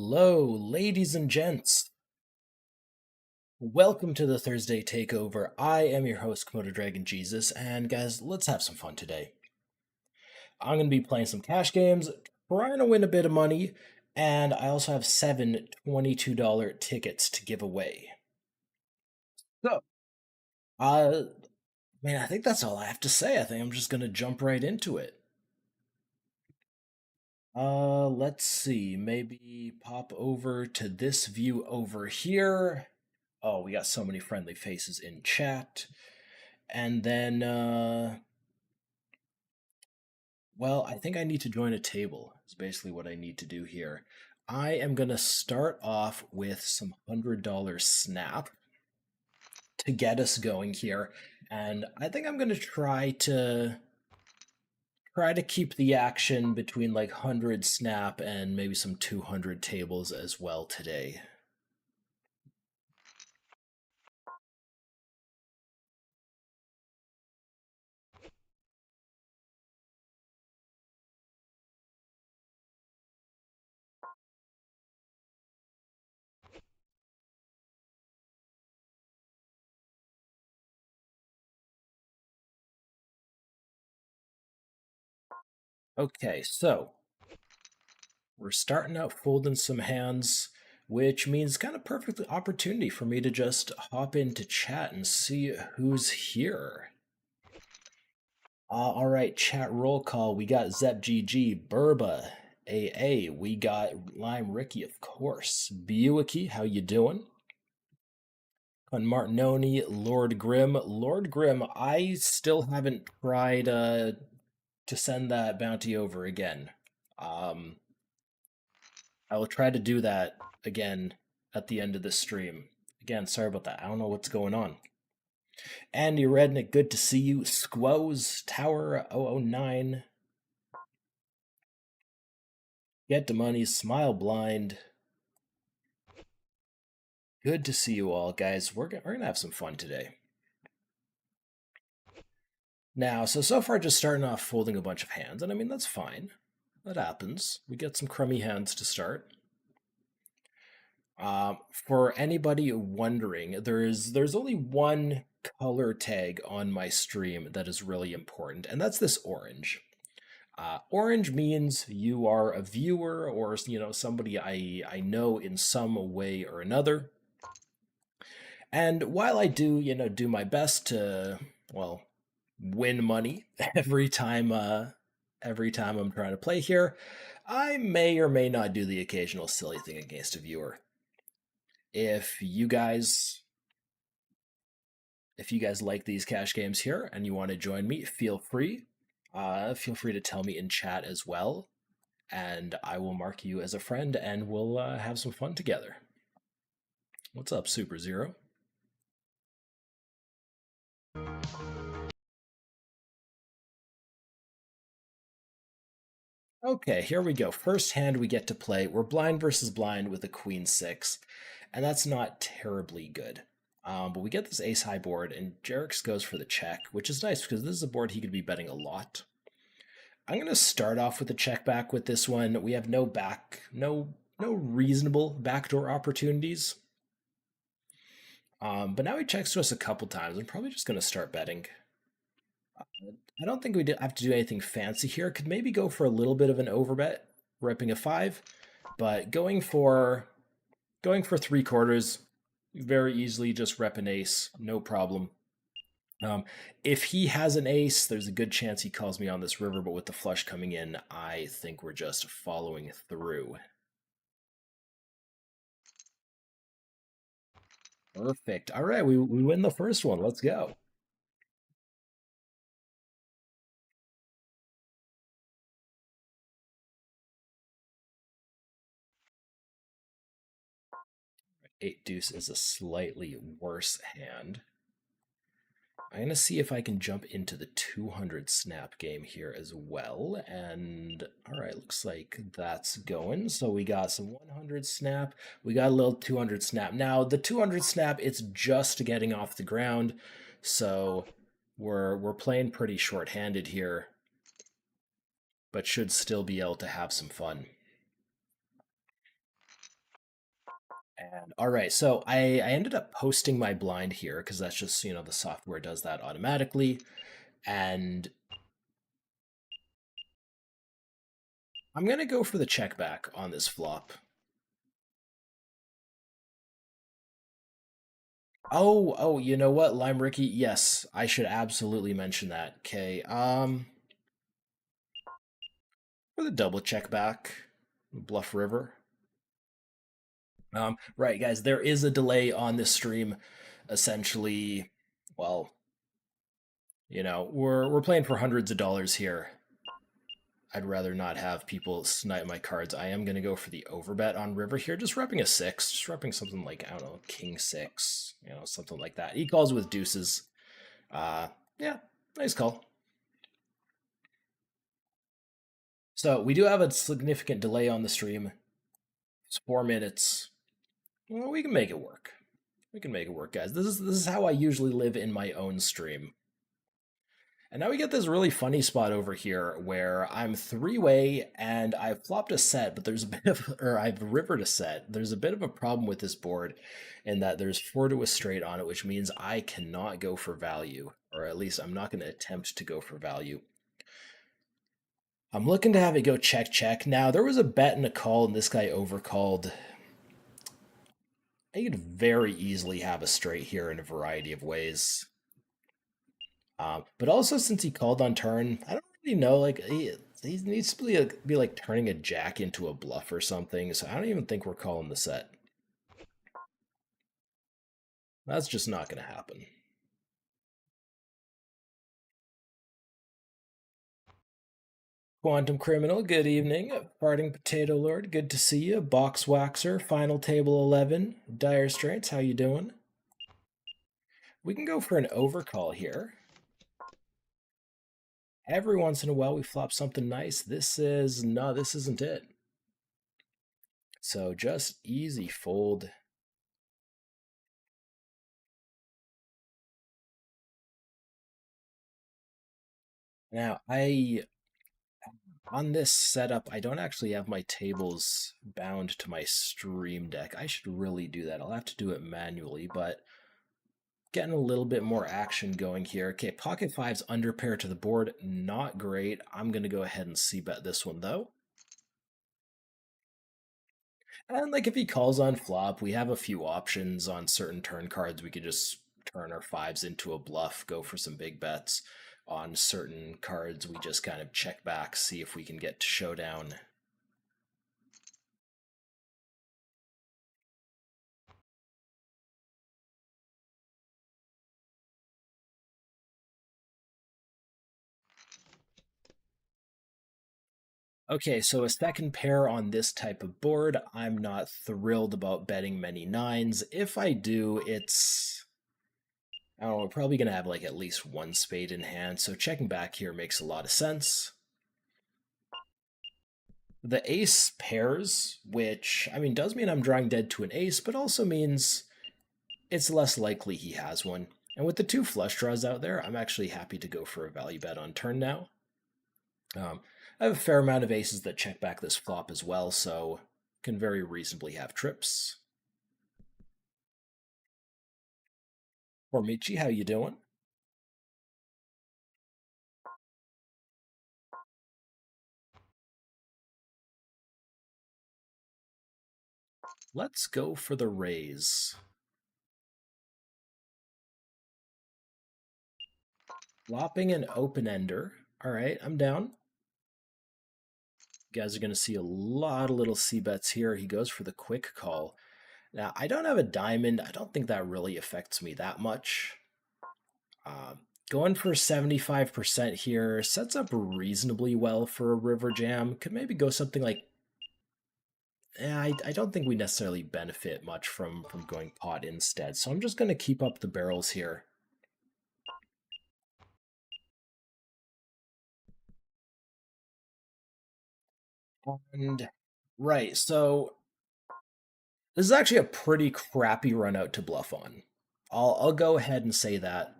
Hello, ladies and gents. Welcome to the Thursday Takeover. I am your host, KomodoDragonJesus, and guys, let's have some fun today. I'm going to be playing some cash games, trying to win a bit of money, and I also have 7 $22 tickets to give away. So, man, I think that's all I have to say. I think I'm just going to jump right into it. Let's see. Maybe pop over to this view over here. Oh, we got so many friendly faces in chat. And then, well, I think I need to join a table, is basically what I need to do here. I am going to start off with some $100 snap to get us going here. And I think I'm going to try to keep the action between like 100 snap and maybe some 200 tables as well today. Okay, so we're starting out folding some hands, which means kind of perfect opportunity for me to just hop into chat and see who's here. All right, chat roll call. We got ZepGG, Burba, AA. We got Lime Ricky, of course. Buicky, how you doing? On Martinoni, Lord Grim. Lord Grim, I still haven't tried to send that bounty over again. I will try to do that again at the end of the stream. Again, sorry about that. I don't know what's going on. Andy Rednick, good to see you. Squoze Tower 009. Get the money, smile blind. Good to see you all, guys. We're gonna have some fun today. Now, so far just starting off folding a bunch of hands, and I mean that's fine. That happens. We get some crummy hands to start. For anybody wondering, there's only one color tag on my stream that is really important, and that's this orange. Orange means you are a viewer or somebody I know in some way or another. And while I do my best to win money every time I'm trying to play here, I may or may not do the occasional silly thing against a viewer. If you guys like these cash games here and you want to join me, feel free. Feel free to tell me in chat as well, and I will mark you as a friend, and we'll have some fun together. What's up, Super Zero? Okay, here we go. First hand we get to play. We're blind versus blind with a queen 6, and that's not terribly good. But we get this ace high board, and Jerix goes for the check, which is nice because this is a board he could be betting a lot. I'm going to start off with a check back with this one. We have no reasonable backdoor opportunities. But now he checks to us a couple times. I'm probably just going to start betting. I don't think we have to do anything fancy here. Could maybe go for a little bit of an overbet, ripping a 5, but going for 3/4, very easily just rep an ace, no problem. If he has an ace, there's a good chance he calls me on this river, but with the flush coming in, I think we're just following through. Perfect. All right, we win the first one. Let's go. Eight deuce is a slightly worse hand. I'm going to see if I can jump into the 200 snap game here as well. And all right, looks like that's going. So we got some 100 snap. We got a little 200 snap. Now, the 200 snap, it's just getting off the ground. So we're playing pretty short-handed here, but should still be able to have some fun. And all right, so I ended up posting my blind here because that's just, the software does that automatically. And I'm going to go for the check back on this flop. Oh, you know what, Lime Ricky? Yes, I should absolutely mention that. Okay, for the double check back, Bluff River. Right, guys, there is a delay on this stream. Essentially, well, we're playing for hundreds of dollars here. I'd rather not have people snipe my cards. I am going to go for the overbet on river here. Just repping a six. Just repping something like, I don't know, king six. Something like that. He calls with deuces. Uh, yeah, nice call. So we do have a significant delay on the stream. It's 4 minutes. Well, we can make it work. We can make it work, guys. This is how I usually live in my own stream. And now we get this really funny spot over here where I'm three-way and I've flopped a set, but there's a bit of, or I've rivered a set. There's a bit of a problem with this board in that there's four to a straight on it, which means I cannot go for value, or at least I'm not going to attempt to go for value. I'm looking to have it go check, check. Now, there was a bet and a call, and this guy overcalled. I could very easily have a straight here in a variety of ways. But also, since he called on turn, I don't really know. Like he needs to be like turning a jack into a bluff or something. So I don't even think we're calling the set. That's just not going to happen. Quantum Criminal, good evening. Farting Potato Lord, good to see you. Box Waxer, Final Table 11. Dire Straits, how you doing? We can go for an overcall here. Every once in a while we flop something nice. This isn't it. So just easy fold. Now, on this setup, I don't actually have my tables bound to my stream deck. I should really do that. I'll have to do it manually, but getting a little bit more action going here. Okay, pocket fives under pair to the board. Not great. I'm going to go ahead and c-bet this one, though. And like if he calls on flop, we have a few options on certain turn cards. We could just turn our fives into a bluff, go for some big bets. On certain cards, we just kind of check back, see if we can get to showdown. Okay, so a second pair on this type of board, I'm not thrilled about betting many nines. If I do, I don't know, we're probably going to have like at least one spade in hand, so checking back here makes a lot of sense. The ace pairs, which, I mean, does mean I'm drawing dead to an ace, but also means it's less likely he has one. And with the two flush draws out there, I'm actually happy to go for a value bet on turn now. I have a fair amount of aces that check back this flop as well, so can very reasonably have trips. Or Michi, how you doing? Let's go for the raise. Flopping an open-ender. All right, I'm down. You guys are going to see a lot of little c-bets here. He goes for the quick call. Now, I don't have a diamond. I don't think that really affects me that much. Going for 75% here sets up reasonably well for a river jam. Could maybe go something like... I don't think we necessarily benefit much from going pot instead. So I'm just going to keep up the barrels here. And right, so this is actually a pretty crappy run out to bluff on. I'll go ahead and say that.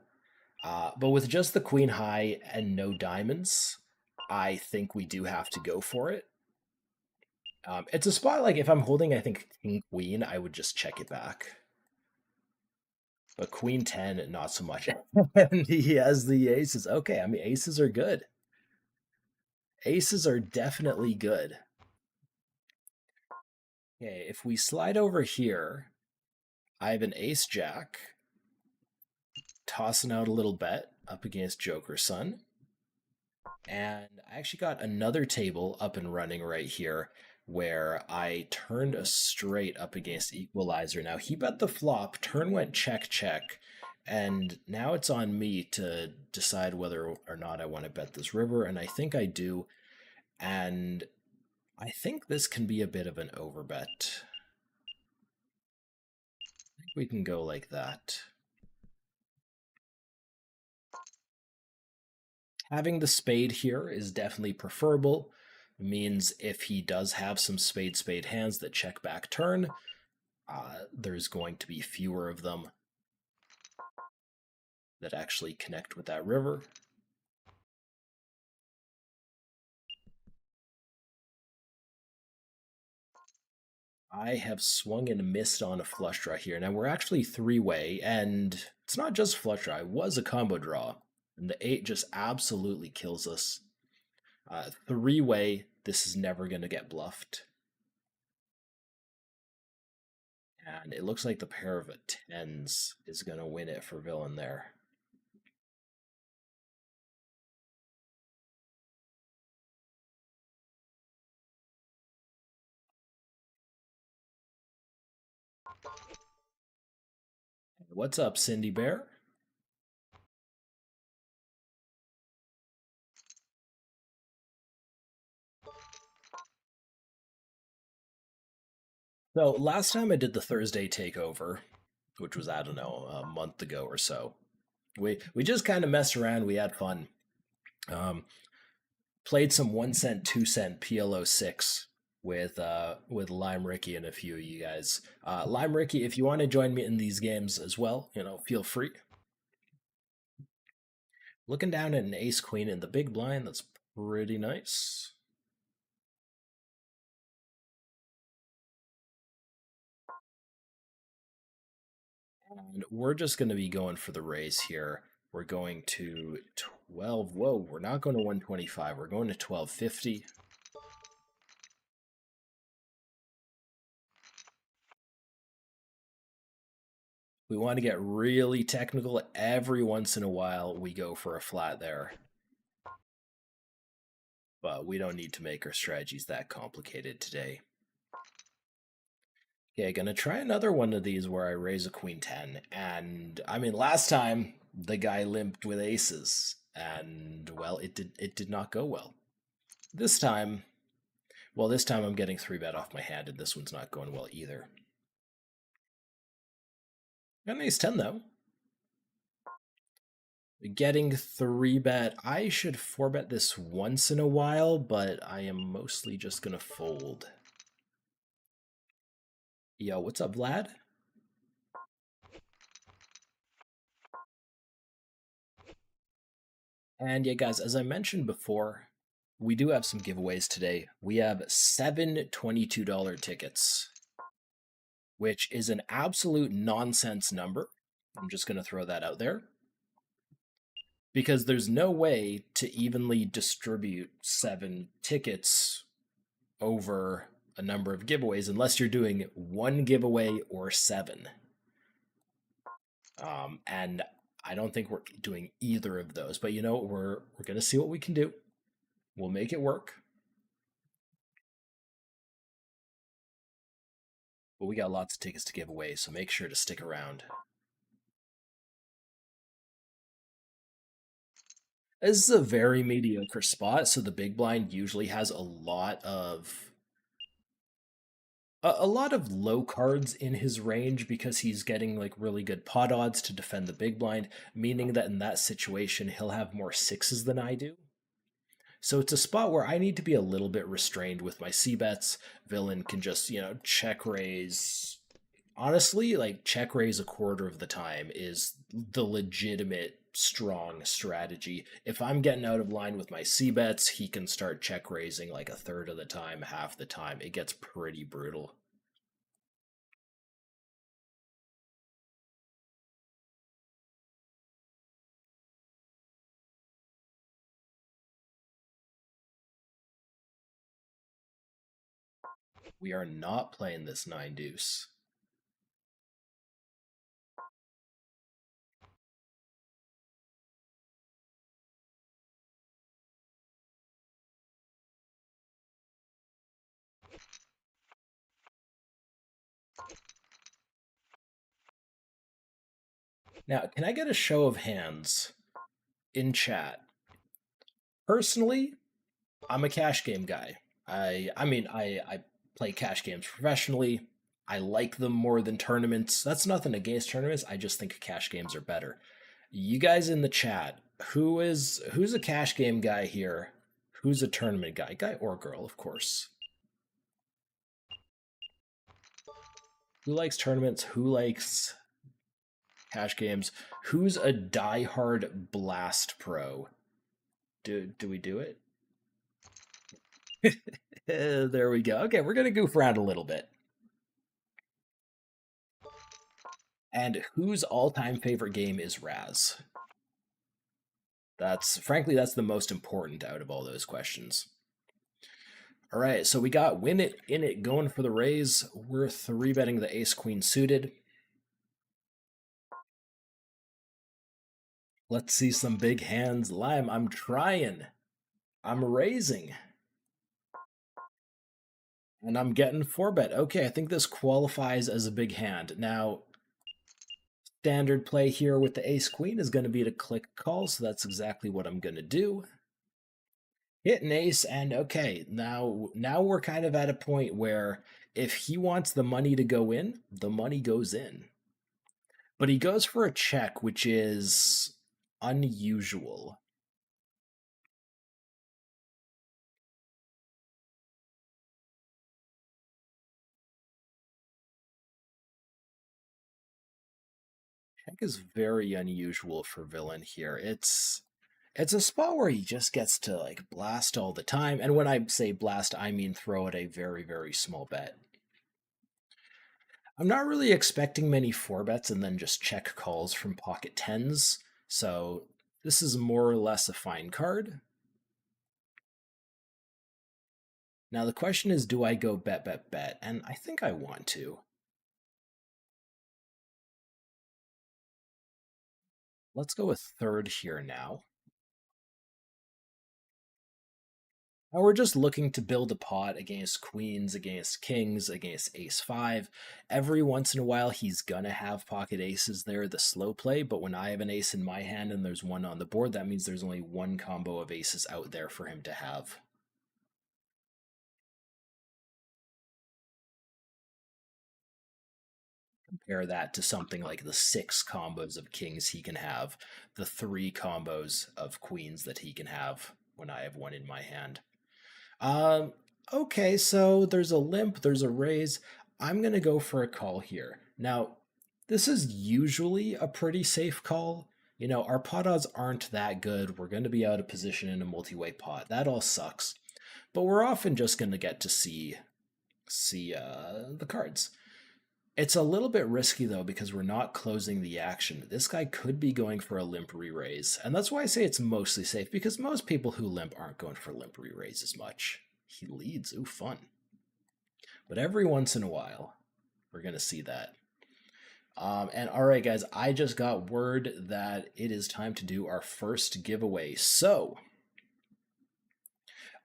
But with just the queen high and no diamonds, I think we do have to go for it. It's a spot like if I'm holding, I think king queen, I would just check it back. But queen 10, not so much. And he has the aces. Okay, I mean aces are good. Aces are definitely good. Okay, if we slide over here, I have an ace jack, tossing out a little bet up against Joker Son. And I actually got another table up and running right here where I turned a straight up against Equalizer. Now he bet the flop, turn went check, check, and now it's on me to decide whether or not I want to bet this river, and I think I do. And I think this can be a bit of an overbet. I think we can go like that. Having the spade here is definitely preferable. It means if he does have some spade hands that check back turn, there's going to be fewer of them that actually connect with that river. I have swung and missed on a flush draw here. Now we're actually three-way, and it's not just flush draw. It was a combo draw, and the 8 just absolutely kills us. Three-way, this is never going to get bluffed. And it looks like the pair of tens is going to win it for villain there. What's up, Cindy Bear? So last time I did the Thursday takeover, which was, I don't know, a month ago or so, we just kind of messed around. We had fun. Played some 1 cent, 2 cent PLO6 with Lime Ricky and a few of you guys. Lime Ricky, if you want to join me in these games as well, feel free. Looking down at an ace queen in the big blind, that's pretty nice. And we're just going to be going for the raise here. We're going to 12. Whoa, we're not going to 125. We're going to 1250. We want to get really technical. Every once in a while, we go for a flat there. But we don't need to make our strategies that complicated today. Okay, gonna try another one of these where I raise a queen 10. And I mean, last time the guy limped with aces, and well, it did not go well. This time, well, this time I'm getting 3-bet off my hand, and this one's not going well either. Got an ace 10 though. Getting 3-bet. I should 4-bet this once in a while, but I am mostly just gonna fold. Yo, what's up, Vlad? And yeah, guys, as I mentioned before, we do have some giveaways today. We have 7 $22 tickets, which is an absolute nonsense number. I'm just going to throw that out there. Because there's no way to evenly distribute 7 tickets over a number of giveaways unless you're doing 1 giveaway or 7. And I don't think we're doing either of those. But we're going to see what we can do. We'll make it work. But we got lots of tickets to give away, so make sure to stick around. This is a very mediocre spot, so the big blind usually has a lot of low cards in his range because he's getting like really good pot odds to defend the big blind, meaning that in that situation he'll have more sixes than I do. So it's a spot where I need to be a little bit restrained with my c-bets. Villain can just, check raise. Honestly, like check raise a quarter of the time is the legitimate strong strategy. If I'm getting out of line with my C bets, he can start check raising like a third of the time, half the time. It gets pretty brutal. We are not playing this nine deuce. Now, can I get a show of hands in chat? Personally, I'm a cash game guy. I play cash games professionally. I like them more than tournaments. That's nothing against tournaments. I just think cash games are better. You guys in the chat, who's a cash game guy here? Who's a tournament guy? Guy or girl, of course. Who likes tournaments? Who likes cash games? Who's a diehard Blast pro? Do we do it? There we go. Okay, we're gonna goof around a little bit. And whose all-time favorite game is Raz? That's frankly that's the most important out of all those questions. All right, so we got win it in it going for the raise. We're three betting the ace queen suited. Let's see some big hands. Lime, I'm trying. I'm raising. And I'm getting 4-bet. Okay, I think this qualifies as a big hand. Now, standard play here with the ace queen is going to be to click call, so that's exactly what I'm going to do. Hit an ace, and okay, now we're kind of at a point where if he wants the money to go in, the money goes in. But he goes for a check, which is unusual. Check is very unusual for villain here. It's a spot where he just gets to like blast all the time, and when I say blast, I mean throw at a very, very small bet. I'm not really expecting many 4-bets and then just check calls from pocket tens, so this is more or less a fine card. Now the question is, do I go bet, bet, bet? And I think I want to. Let's go with third here now. Now we're just looking to build a pot against queens, against kings, against ace-5. Every once in a while, he's gonna have pocket aces there, the slow play, but when I have an ace in my hand and there's one on the board, that means there's only one combo of aces out there for him to have. Compare that to something like the 6 combos of kings he can have, the 3 combos of queens that he can have when I have one in my hand. Um, okay, so there's a limp, there's a raise. I'm going to go for a call here. Now, this is usually a pretty safe call. You know, our pot odds aren't that good. We're going to be out of position in a multi-way pot. That all sucks. But we're often just going to get to see the cards. It's a little bit risky though because we're not closing the action. This guy could be going for a limp re-raise, and that's why I say it's mostly safe because most people who limp aren't going for limp re-raise as much. He leads, ooh, fun. But every once in a while, we're gonna see that. And all right, guys, I just got word that it is time to do our first giveaway. So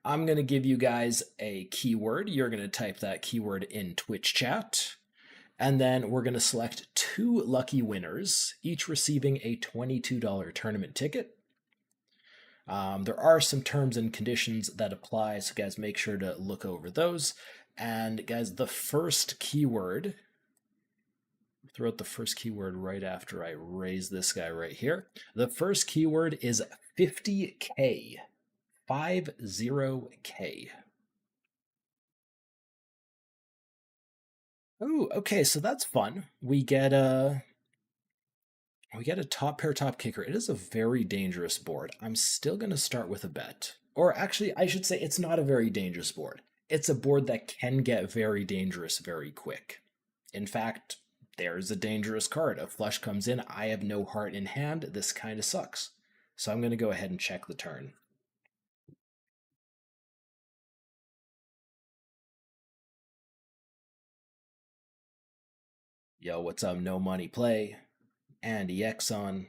I'm gonna give you guys a keyword. You're gonna type that keyword in Twitch chat. And then we're going to select 2 lucky winners, each receiving a $22 tournament ticket. There are some terms and conditions that apply, so guys, make sure to look over those. And guys, the first keyword, throw out the first keyword right after I raise this guy right here. The first keyword is 50K, 50K. Oh, okay, so that's fun. We get We get a top pair, top kicker. It is a very dangerous board. I'm still going to start with a bet. Or actually, I should say it's not a very dangerous board. It's a board that can get very dangerous very quick. In fact, there's a dangerous card. A flush comes in. I have no heart in hand. This kind of sucks. So I'm going to go ahead and check the turn. Yo, what's up? No money play. And EX on.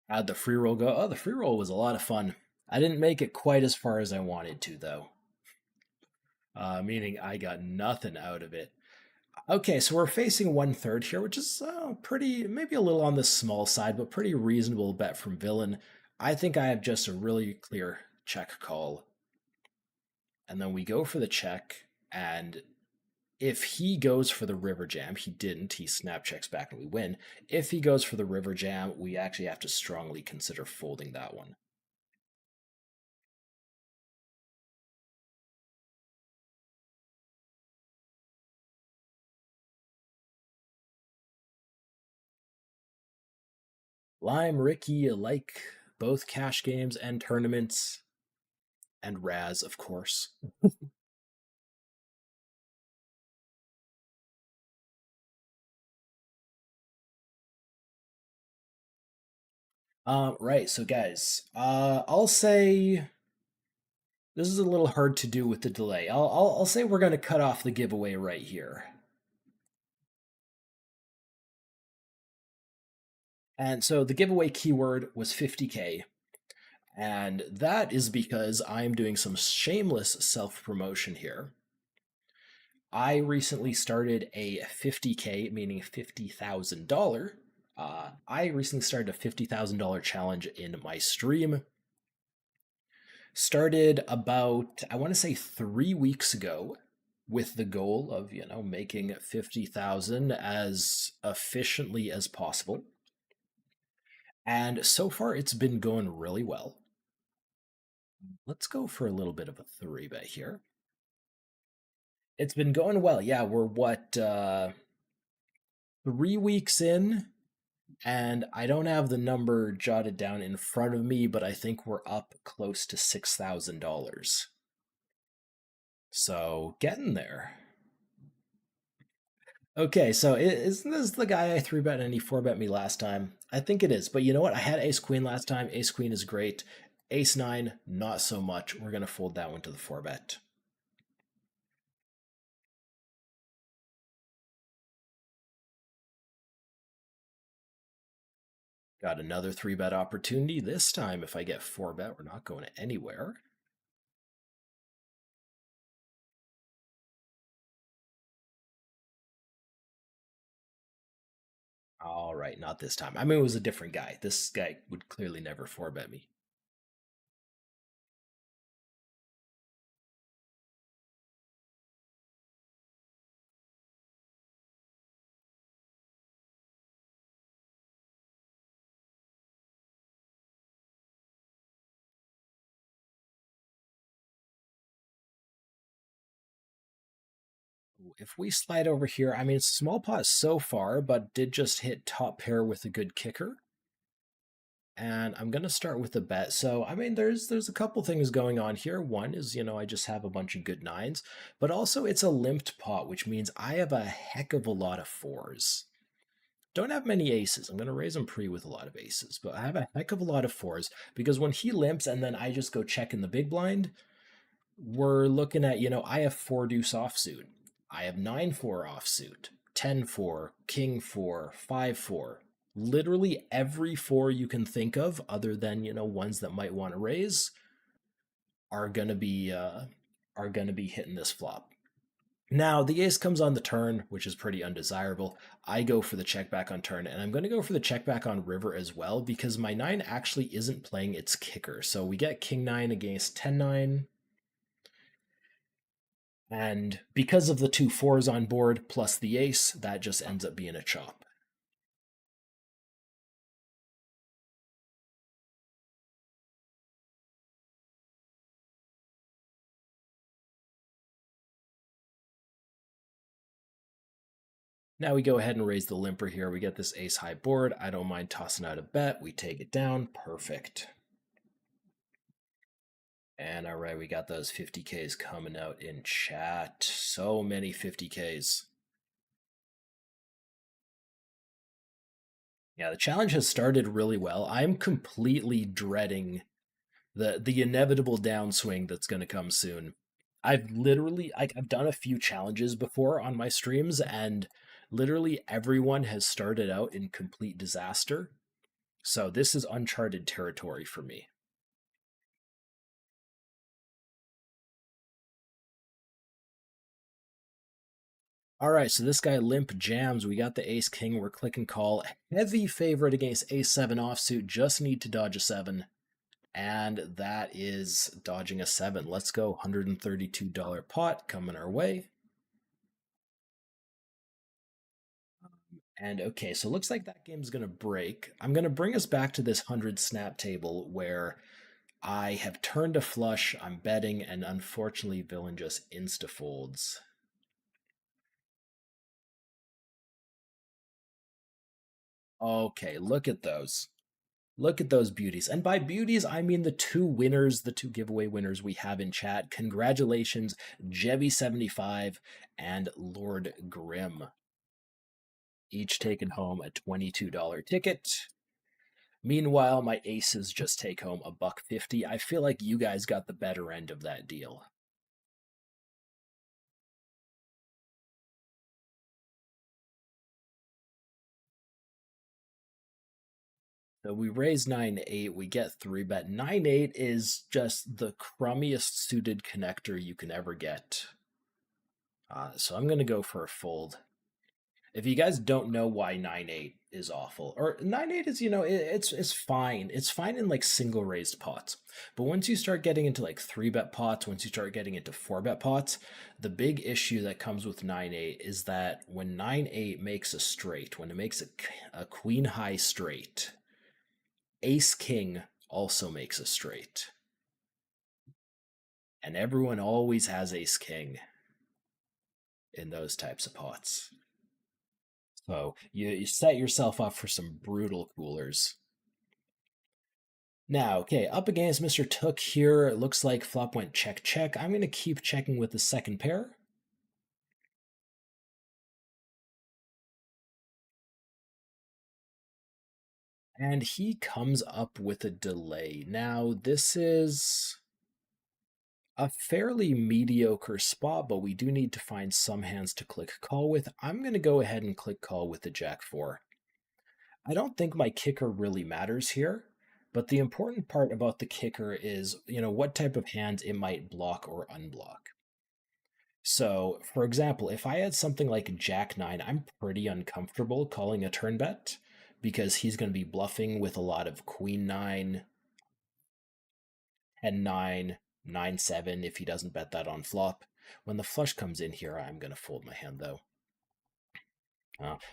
How'd the free roll go? Oh, the free roll was a lot of fun. I didn't make it quite as far as I wanted to, though. Meaning I got nothing out of it. Okay, so we're facing 1/3 here, which is pretty, maybe a little on the small side, but pretty reasonable bet from Villain. I think I have just a really clear check call. And then we go for the check, and if he goes for the river jam, he didn't, he snap checks back and we win. If he goes for the river jam, we actually have to strongly consider folding that one. Lime, Ricky like both cash games and tournaments, and Raz, of course. Right, so guys, I'll say this is a little hard to do with the delay. I'll say we're gonna cut off the giveaway right here. And so the giveaway keyword was 50K. And that is because I'm doing some shameless self promotion here. I recently started a 50K, meaning $50,000. I recently started a $50,000 challenge in my stream. Started about, I want to say 3 weeks ago with the goal of, making 50,000 as efficiently as possible. And so far it's been going really well. Let's go for a little bit of a three bet here. It's been going well. Yeah, we're what 3 weeks in, and I don't have the number jotted down in front of me, but I think we're up close to $6,000. So getting there. Okay, so isn't this the guy I three bet and he four bet me last time? I think it is. But you know what? I had Ace Queen last time. Ace Queen is great. Ace Nine, not so much. We're gonna fold that one to the four bet. Got another three bet opportunity. This time, if I get four bet, we're not going anywhere. All right, not this time. I mean, it was a different guy. This guy would clearly never four bet me. If we slide over here, I mean, small pot so far, but did just hit top pair with a good kicker. And I'm gonna start with a bet. So I mean, there's a couple things going on here. One is, I just have a bunch of good nines, but also it's a limped pot, which means I have a heck of a lot of fours. Don't have many aces. I'm gonna raise him pre with a lot of aces, but I have a heck of a lot of fours because when he limps and then I just go check in the big blind, we're looking at, I have four deuce offsuit. I have 9-4 offsuit, 10-4, king 4, 5-4. Literally every four you can think of, other than, ones that might want to raise, are gonna be hitting this flop. Now the ace comes on the turn, which is pretty undesirable. I go for the check back on turn, and I'm going to go for the check back on river as well because my nine actually isn't playing its kicker. So we get king nine against 10-9. And because of the two fours on board plus the ace, that just ends up being a chop. Now we go ahead and raise the limper here. We get this ace high board. I don't mind tossing out a bet. We take it down. Perfect. And all right, we got those 50Ks coming out in chat. So many 50Ks. Yeah, the challenge has started really well. I'm completely dreading the inevitable downswing that's going to come soon. I've done a few challenges before on my streams, and literally everyone has started out in complete disaster. So this is uncharted territory for me. All right, so this guy limp jams. We got the ace king. We're click and call. Heavy favorite against ace seven offsuit. Just need to dodge a seven. And that is dodging a seven. Let's go. $132 pot coming our way. And okay, so it looks like that game's going to break. I'm going to bring us back to this 100 snap table where I have turned a flush, I'm betting, and unfortunately, villain just insta-folds. Okay, look at those. Look at those beauties. And by beauties, I mean the two winners, the two giveaway winners we have in chat. Congratulations, Jevy75 and Lord Grim. Each taking home a $22 ticket. Meanwhile, my aces just take home a $1.50. I feel like you guys got the better end of that deal. So we raise 9-8, we get 3-bet. 9-8 is just the crummiest suited connector you can ever get. So I'm going to go for a fold. If you guys don't know why 9-8 is awful, or 9-8 is, it's fine. It's fine in like single raised pots. But once you start getting into like 3-bet pots, once you start getting into 4-bet pots, the big issue that comes with 9-8 is that when 9-8 makes a straight, when it makes a queen high straight, ace king also makes a straight. And everyone always has ace king in those types of pots. So you set yourself up for some brutal coolers. Now, okay, up against Mr. Took here. It looks like flop went check, check. I'm going to keep checking with the second pair. And he comes up with a delay. Now, this is a fairly mediocre spot, but we do need to find some hands to click call with. I'm going to go ahead and click call with the Jack 4. I don't think my kicker really matters here, but the important part about the kicker is, what type of hands it might block or unblock. So, for example, if I had something like Jack 9, I'm pretty uncomfortable calling a turn bet because he's going to be bluffing with a lot of Queen 9, 10 9, 9 7 if he doesn't bet that on flop. When the flush comes in here, I'm going to fold my hand though.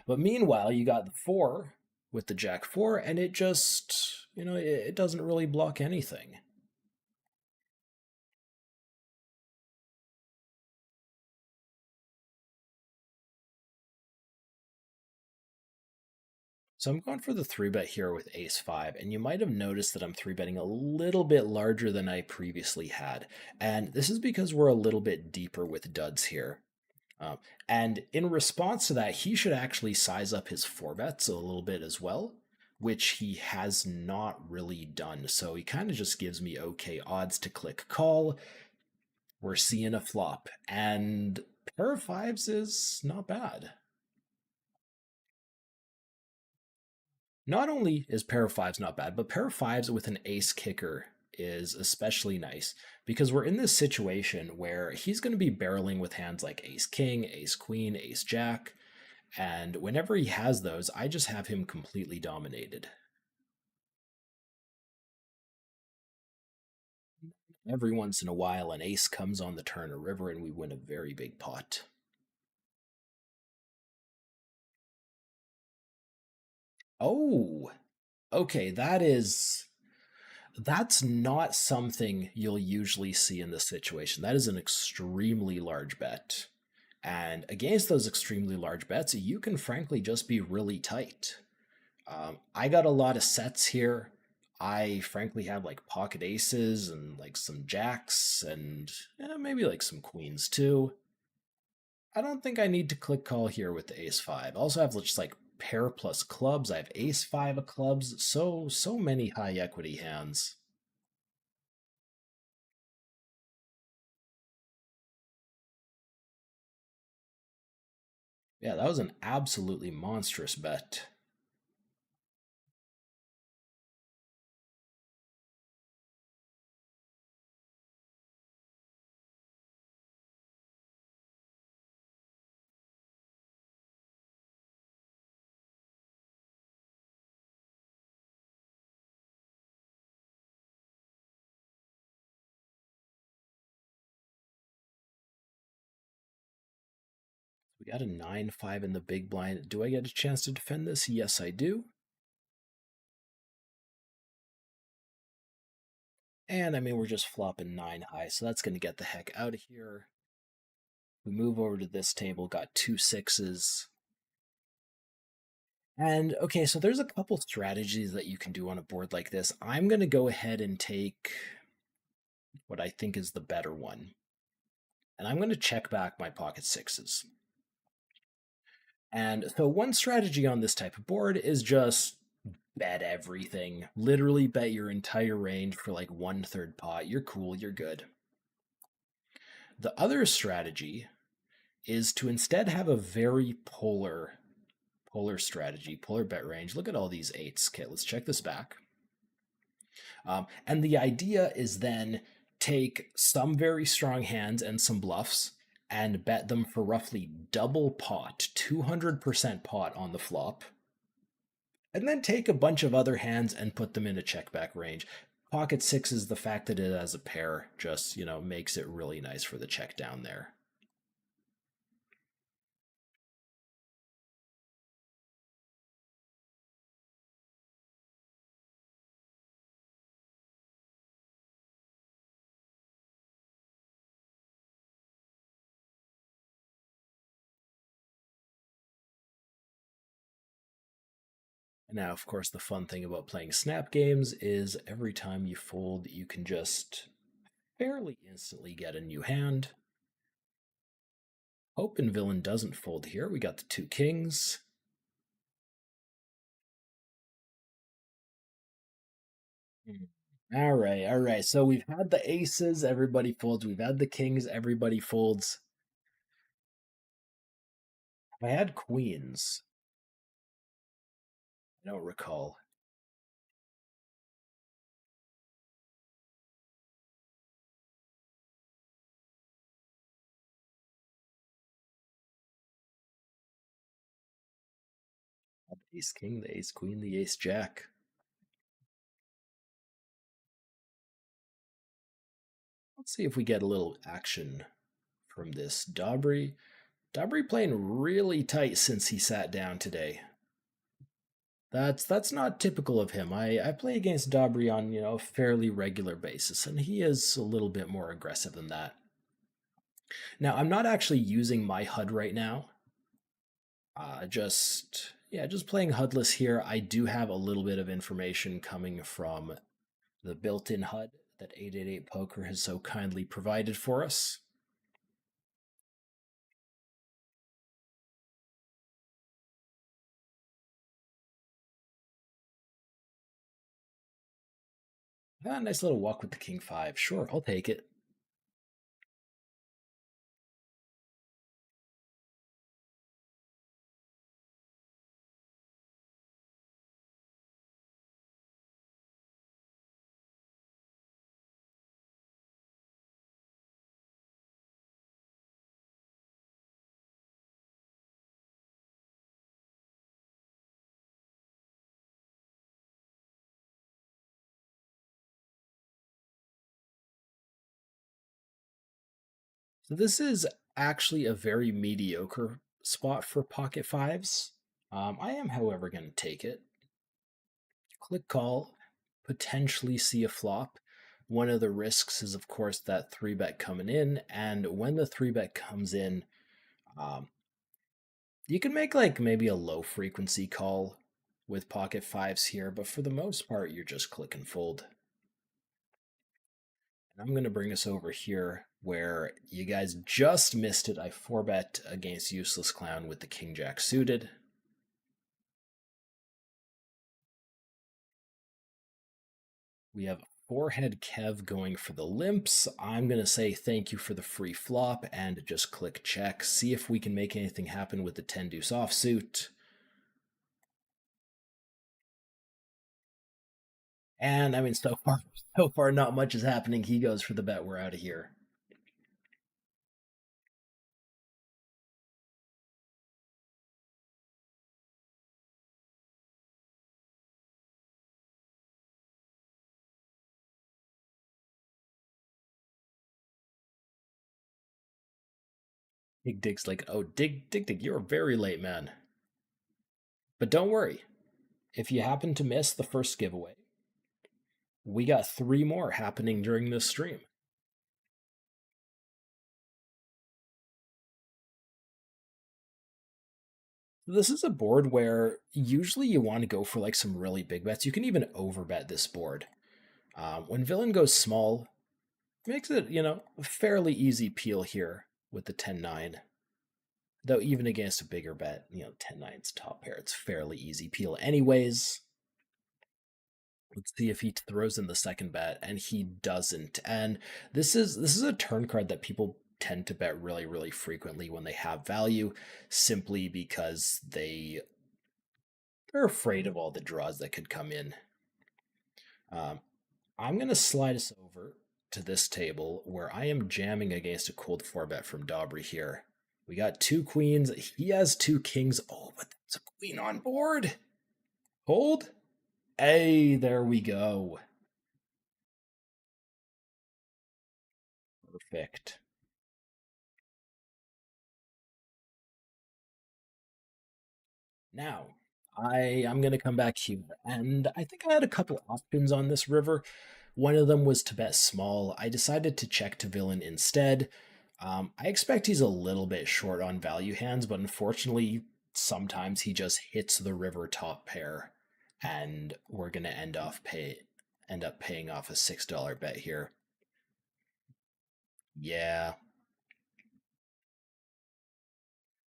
But meanwhile, you got the 4 with the Jack 4, and it just, it doesn't really block anything. So I'm going for the 3-bet here with ace 5, and you might have noticed that I'm 3-betting a little bit larger than I previously had. And this is because we're a little bit deeper with duds here. And in response to that, he should actually size up his 4-bets a little bit as well, which he has not really done. So he kind of just gives me okay odds to click call. We're seeing a flop, and pair of fives is not bad. Not only is pair of fives not bad, but pair of fives with an ace kicker is especially nice because we're in this situation where he's going to be barreling with hands like ace king, ace queen, ace jack, and whenever he has those, I just have him completely dominated. Every once in a while, an ace comes on the turn or river, and we win a very big pot. Oh, okay, that's not something you'll usually see in this situation. That is an extremely large bet. And against those extremely large bets, you can frankly just be really tight. I got a lot of sets here. I frankly have like pocket aces and like some jacks and maybe like some queens too. I don't think I need to click call here with the ace five. I also have just like pair plus clubs. I have ace five of clubs. So many high equity hands. Yeah, that was an absolutely monstrous bet. We got a 9-5 in the big blind. Do I get a chance to defend this? Yes, I do. And I mean, we're just flopping 9 high, so that's going to get the heck out of here. We move over to this table, got two sixes. And okay, so there's a couple strategies that you can do on a board like this. I'm going to go ahead and take what I think is the better one. And I'm going to check back my pocket sixes. And so one strategy on this type of board is just bet everything. Literally bet your entire range for like 1/3 pot. You're cool, you're good. The other strategy is to instead have a very polar strategy, polar bet range. Look at all these eights. Okay, let's check this back. And the idea is then take some very strong hands and some bluffs and bet them for roughly double pot, 200% pot on the flop. And then take a bunch of other hands and put them in a check back range. Pocket sixes, the fact that it has a pair just, makes it really nice for the check down there. Now, of course, the fun thing about playing snap games is every time you fold, you can just fairly instantly get a new hand. Open villain doesn't fold here. We got the two kings. All right, all right. So we've had the aces, everybody folds. We've had the kings, everybody folds. If I had queens, I don't recall. The ace king, the ace queen, the ace jack. Let's see if we get a little action from this Dobry. Dobry playing really tight since he sat down today. That's not typical of him. I play against Dobry on a fairly regular basis, and he is a little bit more aggressive than that. Now I'm not actually using my HUD right now. Just playing HUDless here. I do have a little bit of information coming from the built-in HUD that 888 Poker has so kindly provided for us. Nice little walk with the king five. Sure, I'll take it. So this is actually a very mediocre spot for pocket fives. I am, however, going to take it. Click call, potentially see a flop. One of the risks is, of course, that 3-bet coming in, and when the 3-bet comes in, Um, you can make like maybe a low frequency call with pocket fives here, but for the most part, you're just click and fold. And I'm going to bring us over here where you guys just missed it. I 4-bet against Useless Clown with the King Jack suited. We have forehead Kev going for the limps. I'm going to say thank you for the free flop and just click check. See if we can make anything happen with the 10 deuce offsuit. And I mean, so far, not much is happening. He goes for the bet. We're out of here. Dig's like, oh, Dig, you're very late, man. But don't worry. If you happen to miss the first giveaway, we got 3 more happening during this stream. This is a board where usually you want to go for like some really big bets. You can even overbet this board. When villain goes small, makes it, a fairly easy peel here with the 10-9. Though even against a bigger bet, 10-9's top pair. It's fairly easy peel anyways. Let's see if he throws in the second bet, and he doesn't. And this is a turn card that people tend to bet really, really frequently when they have value, simply because they're afraid of all the draws that could come in. I'm gonna slide us over to this table where I am jamming against a cold 4-bet from Dobry here. We got 2 queens. He has 2 kings. Oh, but that's a queen on board. Hold. Hey, there we go. Perfect. Now, I'm going to come back here, and I think I had a couple options on this river. One of them was to bet small. I decided to check to villain instead. I expect he's a little bit short on value hands, but unfortunately, sometimes he just hits the river top pair, and we're going to end up paying off a $6 bet here. Yeah.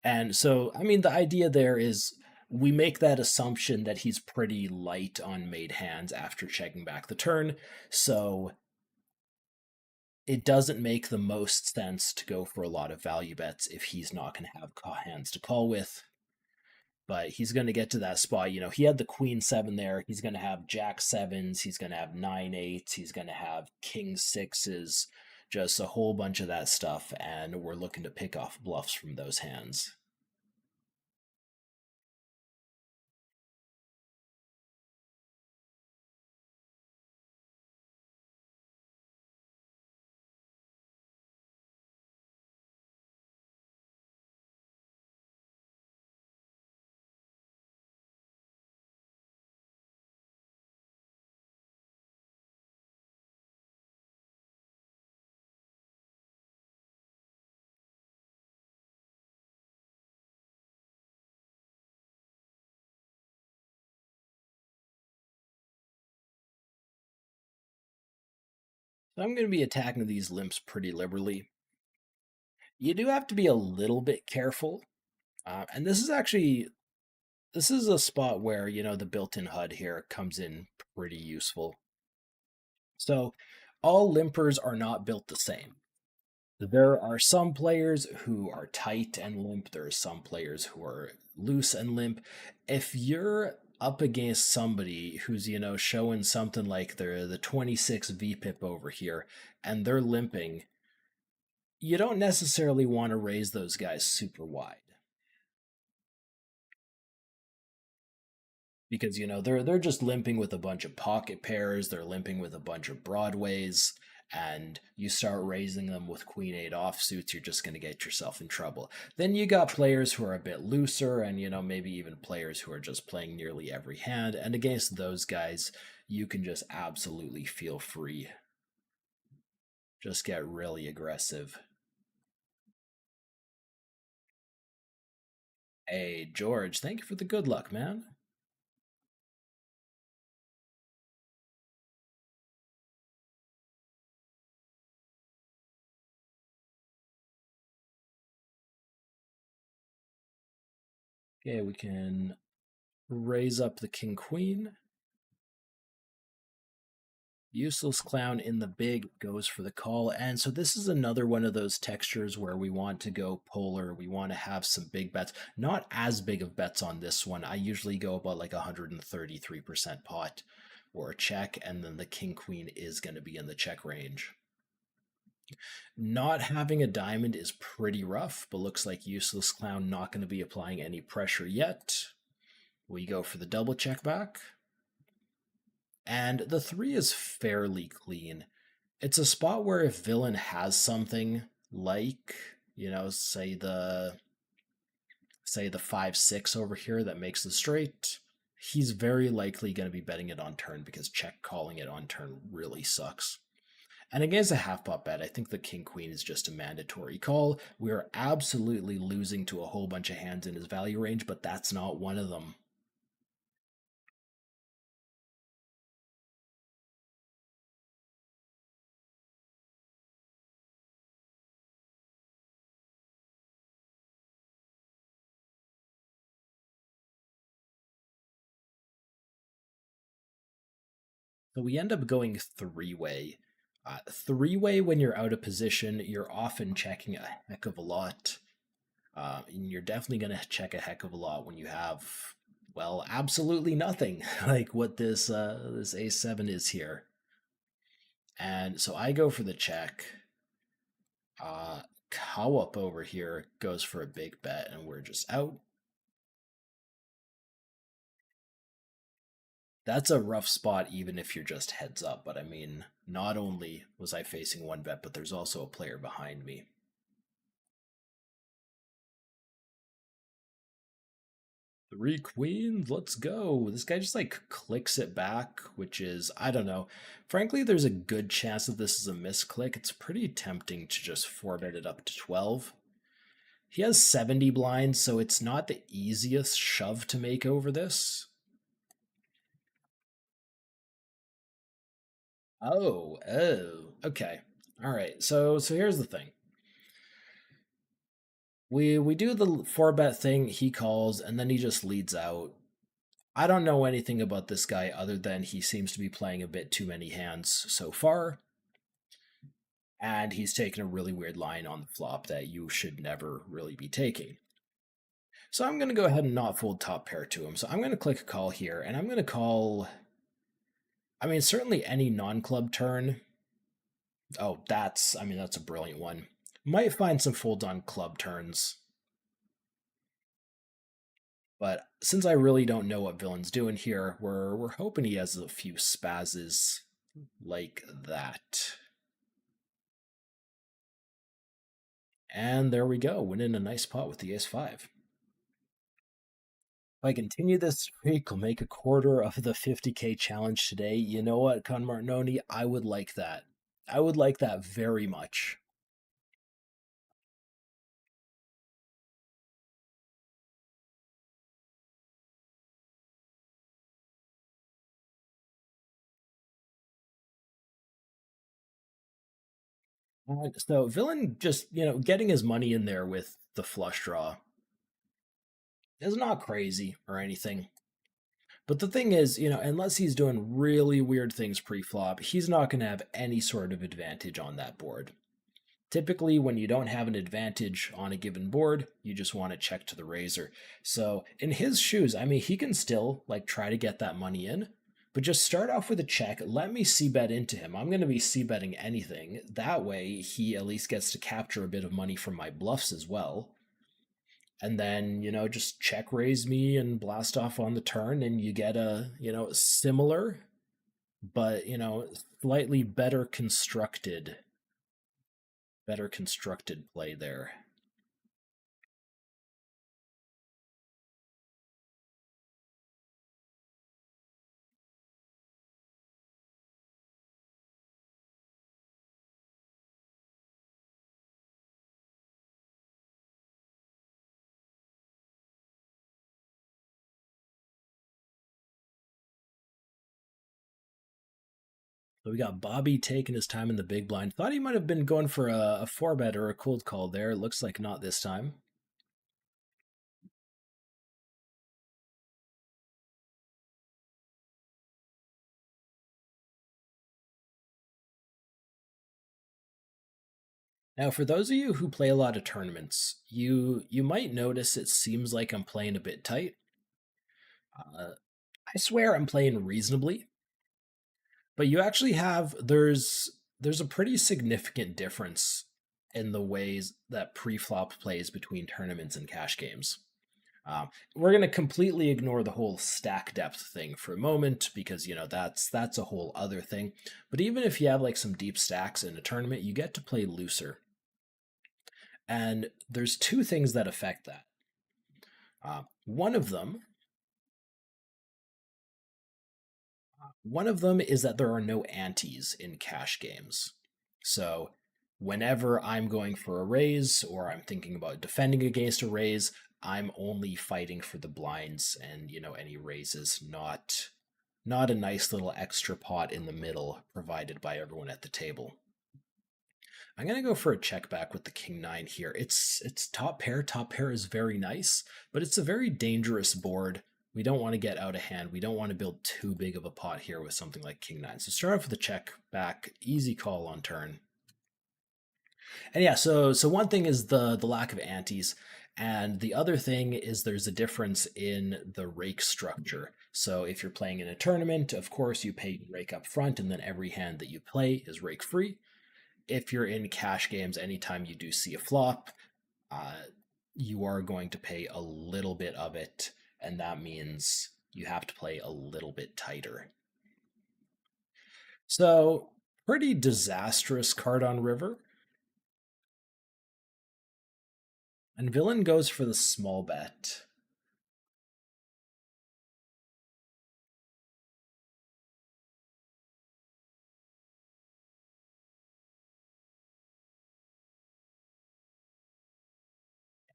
And so, I mean, the idea there is we make that assumption that he's pretty light on made hands after checking back the turn. So it doesn't make the most sense to go for a lot of value bets if he's not going to have hands to call with. But he's going to get to that spot. He had the queen 7 there. He's going to have jack 7s. He's going to have 9 8s. He's going to have king 6s. Just a whole bunch of that stuff. And we're looking to pick off bluffs from those hands. So I'm going to be attacking these limps pretty liberally. You do have to be a little bit careful. And this is a spot where, the built-in HUD here comes in pretty useful. So all limpers are not built the same. There are some players who are tight and limp. There are some players who are loose and limp. If you're up against somebody who's, showing something like the 26 VPIP over here and they're limping, you don't necessarily want to raise those guys super wide because they're just limping with a bunch of pocket pairs, they're limping with a bunch of broadways, and you start raising them with queen 8 offsuits, you're just going to get yourself in trouble. Then you got players who are a bit looser and maybe even players who are just playing nearly every hand, and against those guys you can just absolutely feel free. Just get really aggressive. Hey, George, thank you for the good luck, man. Okay, we can raise up the king queen. Useless clown in the big goes for the call. And so this is another one of those textures where we want to go polar. We want to have some big bets. Not as big of bets on this one. I usually go about like 133% pot or a check, and then the king queen is going to be in the check range. Not having a diamond is pretty rough, but looks like Useless Clown not going to be applying any pressure yet. We go for the double check back. And the 3 is fairly clean. It's a spot where if villain has something like, say the 5-6 over here that makes the straight, he's very likely going to be betting it on turn because check calling it on turn really sucks. And against a half pot bet, I think the king queen is just a mandatory call. We're absolutely losing to a whole bunch of hands in his value range, but that's not one of them. So we end up going three-way. Three-way, when you're out of position, you're often checking a heck of a lot. And you're definitely going to check a heck of a lot when you have, well, absolutely nothing like what this A7 is here. And so I go for the check. Cow up over here goes for a big bet, and we're just out. That's a rough spot, even if you're just heads up. But I mean, not only was I facing one bet, but there's also a player behind me. Three queens, let's go. This guy just like clicks it back, which is, I don't know. Frankly, there's a good chance that this is a misclick. It's pretty tempting to just 4-bet it up to 12. He has 70 blinds, so it's not the easiest shove to make over this. Oh, okay. All right. So here's the thing. We do the 4-bet thing, he calls, and then he just leads out. I don't know anything about this guy other than he seems to be playing a bit too many hands so far, and he's taken a really weird line on the flop that you should never really be taking. So I'm going to go ahead and not fold top pair to him. So I'm going to click a call here, and I'm going to call, I mean, certainly any non-club turn. Oh, that's a brilliant one. Might find some folds on club turns. But since I really don't know what villain's doing here, we're hoping he has a few spazzes like that. And there we go, winning a nice pot with the ace-5. If I continue this streak, I'll make a quarter of the 50K challenge today. You know what, Con Martinoni? I would like that. I would like that very much. So villain just, getting his money in there with the flush draw is not crazy or anything. But the thing is, unless he's doing really weird things pre-flop, he's not going to have any sort of advantage on that board. Typically, when you don't have an advantage on a given board, you just want to check to the razor. So, in his shoes, I mean, he can still like try to get that money in, but just start off with a check. Let me c-bet into him. I'm going to be c-betting anything. That way, he at least gets to capture a bit of money from my bluffs as well. And then, just check raise me and blast off on the turn, and you get a, similar, but, slightly better constructed play there. So we got Bobby taking his time in the big blind. Thought he might have been going for a four bet or a cold call there. Looks like not this time. Now, for those of you who play a lot of tournaments, you might notice it seems like I'm playing a bit tight. Uh, I swear I'm playing reasonably, but you actually have there's a pretty significant difference in the ways that pre-flop plays between tournaments and cash games. We're going to completely ignore the whole stack depth thing for a moment because that's a whole other thing. But even if you have like some deep stacks in a tournament, you get to play looser. And there's two things that affect that. One of them is that there are no antes in cash games. So whenever I'm going for a raise or I'm thinking about defending against a raise, I'm only fighting for the blinds and any raises, not a nice little extra pot in the middle provided by everyone at the table. I'm gonna go for a check back with the king nine here. It's top pair. Top pair is very nice, but it's a very dangerous board. We don't want to get out of hand. We don't want to build too big of a pot here with something like king nine. So start off with a check back, easy call on turn. And yeah, so one thing is the lack of antes, and the other thing is there's a difference in the rake structure. So if you're playing in a tournament, of course you pay rake up front, and then every hand that you play is rake free. If you're in cash games, anytime you do see a flop, you are going to pay a little bit of it, and that means you have to play a little bit tighter. So, pretty disastrous card on river. And villain goes for the small bet.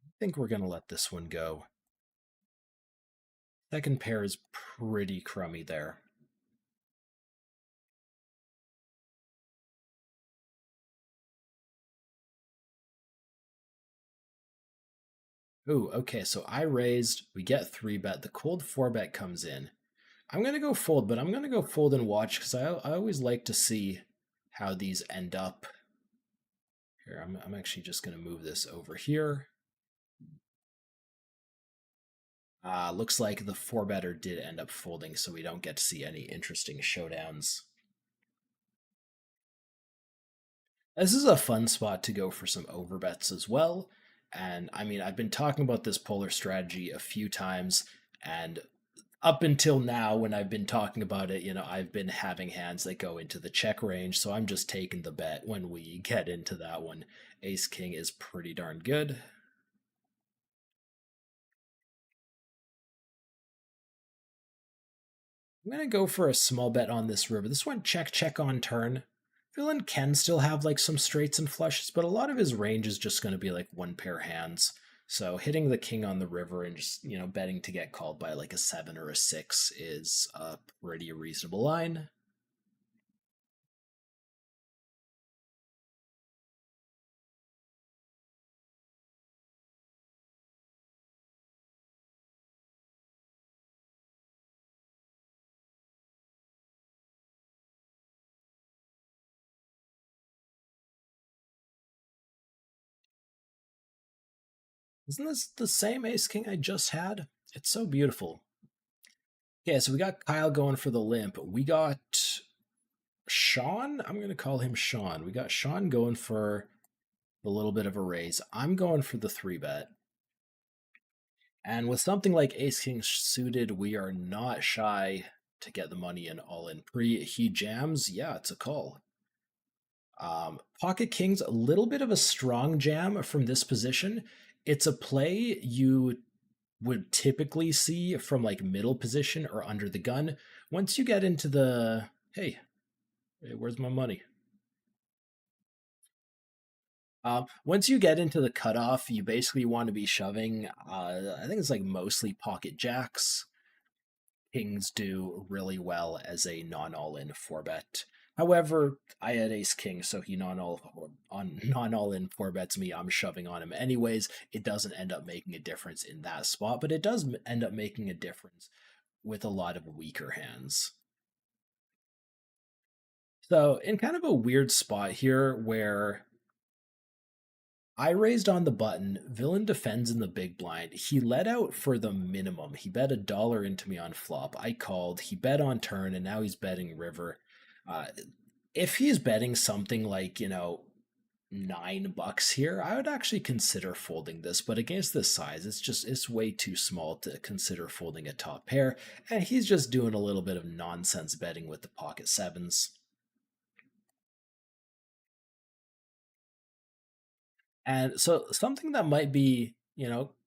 I think we're going to let this one go. Second pair is pretty crummy there. Ooh, okay, so I raised, we get 3-bet, the cold 4-bet comes in. I'm going to go fold, but I'm going to go fold and watch because I always like to see how these end up. Here, I'm actually just going to move this over here. Looks like the 4-better did end up folding, so we don't get to see any interesting showdowns. This is a fun spot to go for some overbets as well. And I mean, I've been talking about this polar strategy a few times, and up until now, when I've been talking about it, I've been having hands that go into the check range, so I'm just taking the bet when we get into that one. Ace King is pretty darn good. I'm going to go for a small bet on this river. This one check, check on turn. Villain can still have like some straights and flushes, but a lot of his range is just going to be like one pair hands. So hitting the king on the river and just, betting to get called by like a 7 or a 6 is a pretty reasonable line. Isn't this the same ace king I just had? It's so beautiful. Okay, so we got Kyle going for the limp. We got Sean. I'm going to call him Sean. We got Sean going for a little bit of a raise. I'm going for the 3-bet. And with something like ace king suited, we are not shy to get the money in all in pre. He jams. Yeah, it's a call. Pocket kings, a little bit of a strong jam from this position. It's a play you would typically see from like middle position or under the gun. Once you get into the, hey, where's my money? Once you get into the cutoff, you basically want to be shoving. I think it's like mostly pocket jacks. Kings do really well as a non all in 4-bet. However, I had ace king, so he non all in four bets me. I'm shoving on him anyways. It doesn't end up making a difference in that spot, but it does end up making a difference with a lot of weaker hands. So, in kind of a weird spot here where I raised on the button, villain defends in the big blind. He let out for the minimum. He bet $1 into me on flop. I called. He bet on turn, and now he's betting river. Uh, if he's betting something like, $9 here, I would actually consider folding this, but against this size, it's way too small to consider folding a top pair, and he's just doing a little bit of nonsense betting with the pocket sevens. And so something that might be,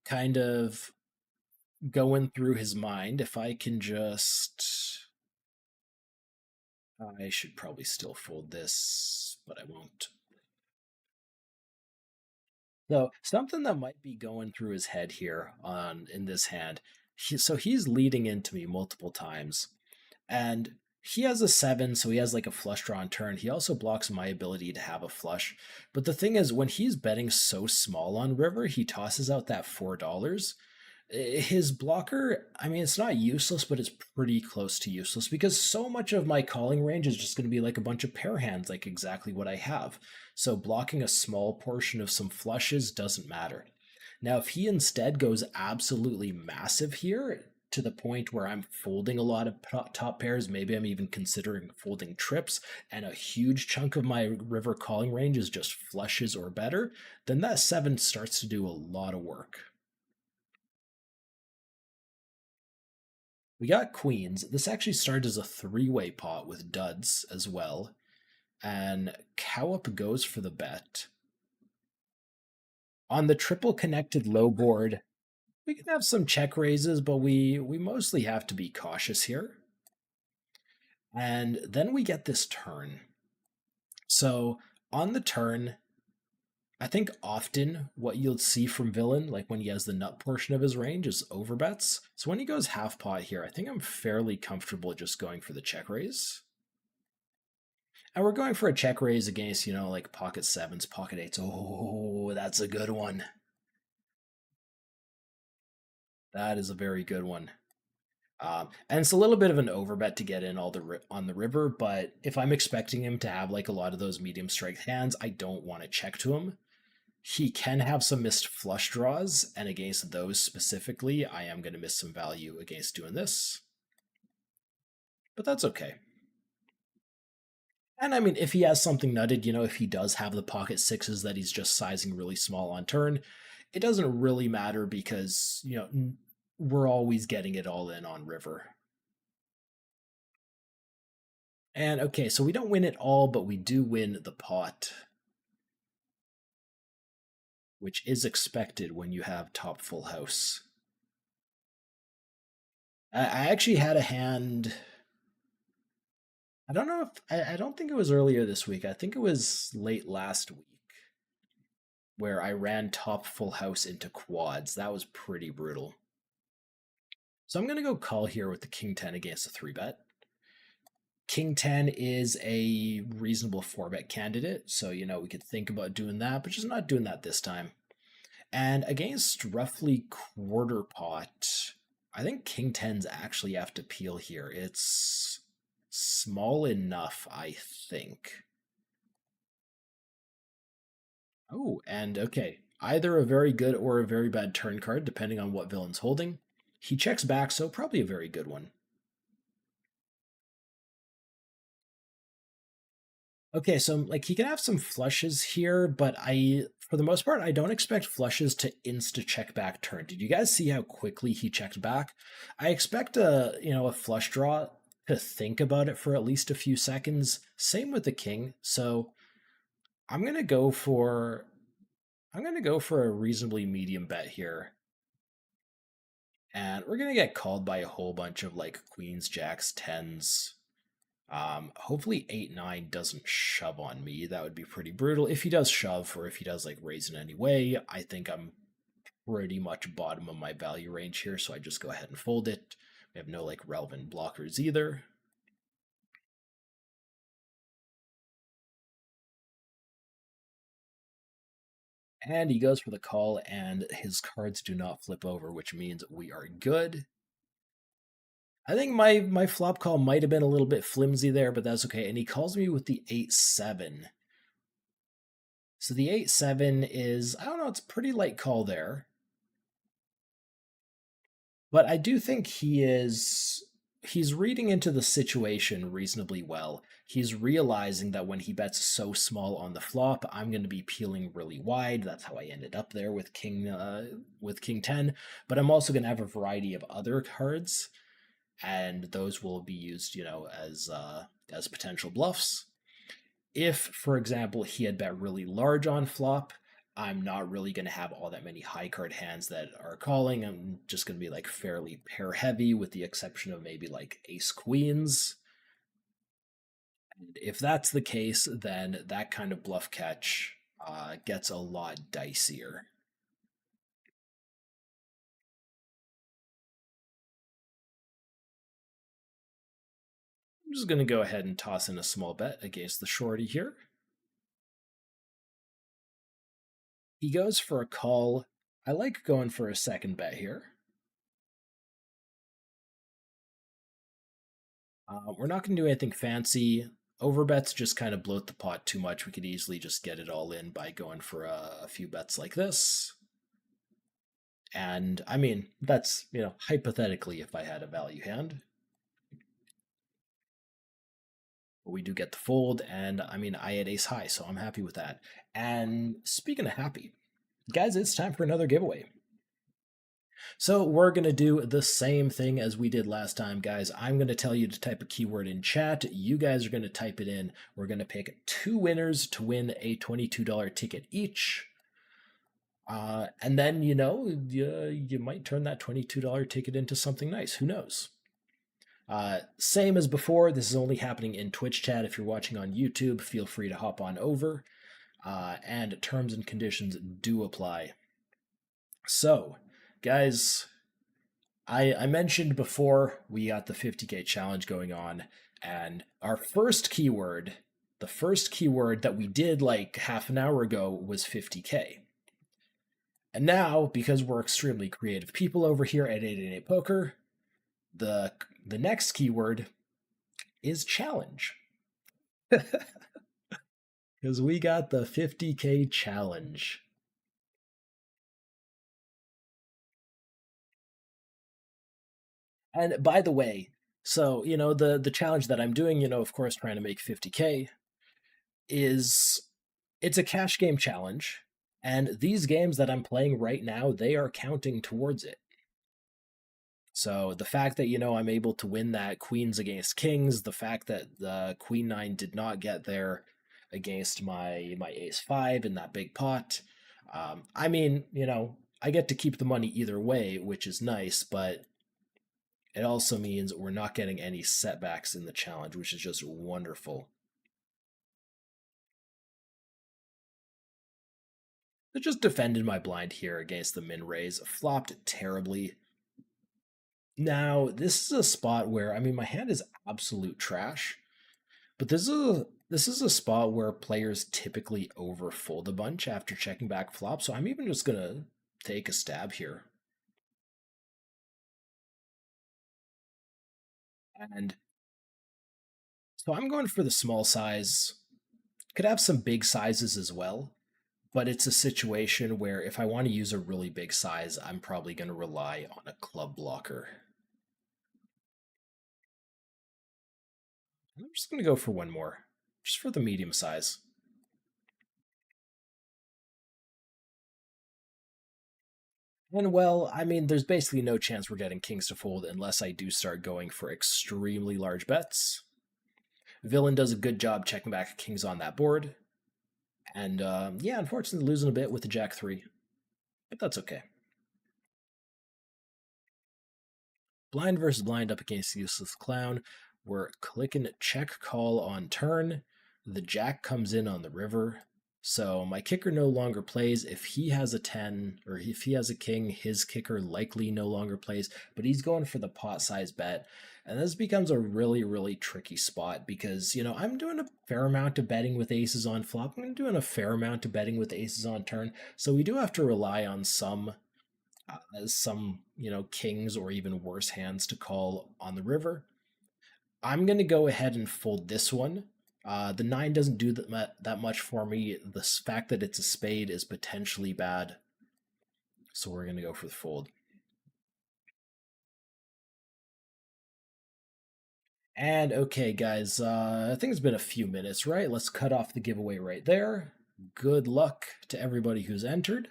kind of going through his mind, if I can just I should probably still fold this, but I won't. So something that might be going through his head here on in this hand. So he's leading into me multiple times, and he has a seven, so he has like a flush draw on turn. He also blocks my ability to have a flush. But the thing is, when he's betting so small on river, he tosses out that $4. His blocker, I mean, it's not useless, but it's pretty close to useless because so much of my calling range is just going to be like a bunch of pair hands, like exactly what I have. So blocking a small portion of some flushes doesn't matter. Now, if he instead goes absolutely massive here to the point where I'm folding a lot of top pairs, maybe I'm even considering folding trips, and a huge chunk of my river calling range is just flushes or better, then that seven starts to do a lot of work. We got queens. This actually started as a three-way pot with duds as well. And cow up goes for the bet. On the triple connected low board, we can have some check raises, but we mostly have to be cautious here. And then we get this turn. So on the turn, I think often what you'll see from villain, like when he has the nut portion of his range, is overbets. So when he goes half pot here, I think I'm fairly comfortable just going for the check raise. And we're going for a check raise against, like pocket sevens, pocket eights. Oh, that's a good one. That is a very good one. And it's a little bit of an overbet to get in on the river, but if I'm expecting him to have like a lot of those medium strength hands, I don't want to check to him. He can have some missed flush draws, and against those specifically, I am going to miss some value against doing this. But that's okay. And I mean, if he has something nutted, if he does have the pocket sixes that he's just sizing really small on turn, it doesn't really matter because, we're always getting it all in on river. And okay, so we don't win it all, but we do win the pot, which is expected when you have top full house. I actually had a hand. I don't know if I don't think it was earlier this week. I think it was late last week where I ran top full house into quads. That was pretty brutal. So I'm going to go call here with the king 10 against a 3-bet. King 10 is a reasonable 4-bet candidate, so we could think about doing that, but just not doing that this time. And against roughly quarter pot, I think king 10s actually have to peel here. It's small enough, I think. Oh, and okay. Either a very good or a very bad turn card, depending on what villain's holding. He checks back, so probably a very good one. Okay, so like he can have some flushes here, but for the most part, I don't expect flushes to insta check back turn. Did you guys see how quickly he checked back? I expect a flush draw to think about it for at least a few seconds. Same with the king. So I'm gonna go for a reasonably medium bet here. And we're gonna get called by a whole bunch of like queens, jacks, tens. Hopefully 8-9 doesn't shove on me. That would be pretty brutal. If he does shove or if he does like raise in any way, I think I'm pretty much bottom of my value range here, so I just go ahead and fold it. We have no like relevant blockers either. And he goes for the call, and his cards do not flip over, which means we are good. I think my flop call might have been a little bit flimsy there, but that's okay. And he calls me with the 8-7. So the 8-7 is, I don't know, it's a pretty light call there. But I do think he's reading into the situation reasonably well. He's realizing that when he bets so small on the flop, I'm going to be peeling really wide. That's how I ended up there with King 10. But I'm also going to have a variety of other cards, and those will be used, as potential bluffs. If, for example, he had bet really large on flop, I'm not really going to have all that many high card hands that are calling. I'm just going to be like fairly pair heavy, with the exception of maybe like ace queens. And if that's the case, then that kind of bluff catch gets a lot dicier. I'm just going to go ahead and toss in a small bet against the shorty here. He goes for a call. I like going for a second bet here. We're not going to do anything fancy. Overbets just kind of bloat the pot too much. We could easily just get it all in by going for a few bets like this. And I mean, that's, hypothetically if I had a value hand. But we do get the fold, and I mean, I had ace high, so I'm happy with that. And speaking of happy, guys, it's time for another giveaway. So we're going to do the same thing as we did last time, guys. I'm going to tell you to type a keyword in chat. You guys are going to type it in. We're going to pick 2 winners to win a $22 ticket each. And then, you might turn that $22 ticket into something nice. Who knows? Same as before, this is only happening in Twitch chat. If you're watching on YouTube, feel free to hop on over. And terms and conditions do apply. So, guys, I mentioned before we got the 50K challenge going on, and our first keyword, the first keyword that we did like half an hour ago, was 50K. And now, because we're extremely creative people over here at 888 Poker, the next keyword is challenge. Because we got the 50K challenge. And by the way, so, the challenge that I'm doing, of course, trying to make 50K, it's a cash game challenge. And these games that I'm playing right now, they are counting towards it. So the fact that, I'm able to win that queens against kings, the fact that the queen 9 did not get there against my ace 5 in that big pot, I mean, I get to keep the money either way, which is nice, but it also means we're not getting any setbacks in the challenge, which is just wonderful. I just defended my blind here against the min raise, flopped terribly. Now, this is a spot where, I mean, my hand is absolute trash, but this is a spot where players typically overfold a bunch after checking back flop, so I'm even just gonna take a stab here. And so I'm going for the small size. Could have some big sizes as well, but it's a situation where if I want to use a really big size, I'm probably going to rely on a club blocker. I'm just going to go for one more, just for the medium size. And well, I mean, there's basically no chance we're getting kings to fold unless I do start going for extremely large bets. Villain does a good job checking back kings on that board. And yeah, unfortunately losing a bit with the jack 3. But that's okay. Blind versus blind up against the useless clown. We're clicking check call on turn. The jack comes in on the river. So my kicker no longer plays. If he has a 10 or if he has a king, his kicker likely no longer plays, but he's going for the pot size bet. And this becomes a really, really tricky spot because, I'm doing a fair amount of betting with aces on flop. I'm doing a fair amount of betting with aces on turn. So we do have to rely on some kings or even worse hands to call on the river. I'm going to go ahead and fold this one. The 9 doesn't do that much for me. The fact that it's a spade is potentially bad. So we're going to go for the fold. And okay, guys, I think it's been a few minutes, right? Let's cut off the giveaway right there. Good luck to everybody who's entered.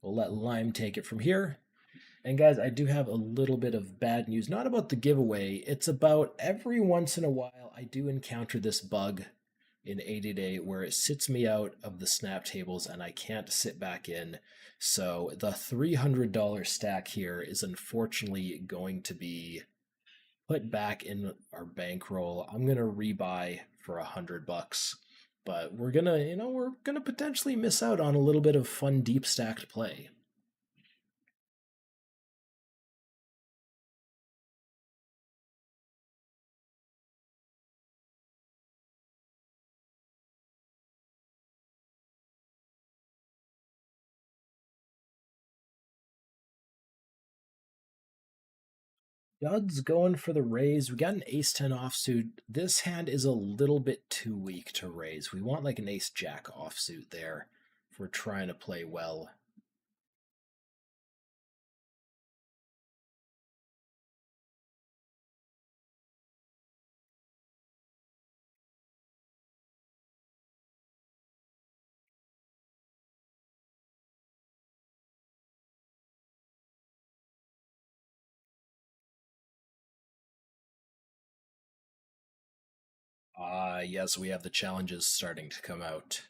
We'll let Lime take it from here. And guys, I do have a little bit of bad news, not about the giveaway. It's about every once in a while I do encounter this bug in 888 where it sits me out of the snap tables and I can't sit back in. So the $300 stack here is unfortunately going to be put back in our bankroll. I'm going to rebuy for $100. But we're gonna potentially miss out on a little bit of fun deep stacked play. Judd's going for the raise. We got an ace 10 offsuit. This hand is a little bit too weak to raise. We want like an ace jack offsuit there if we're trying to play well. Yes, we have the challenges starting to come out.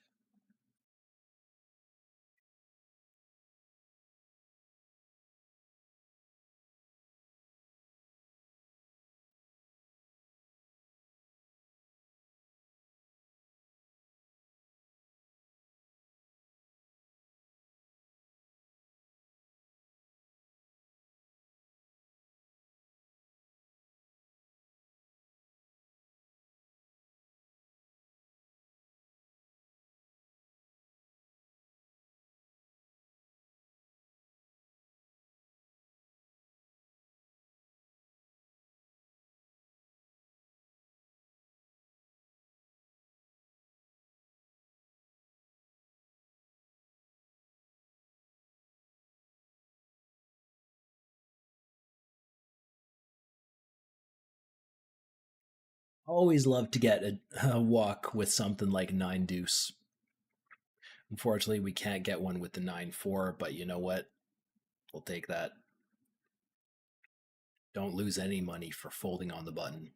Always love to get a walk with something like 9 deuce. Unfortunately, we can't get one with the 9-4, but you know what? We'll take that. Don't lose any money for folding on the button.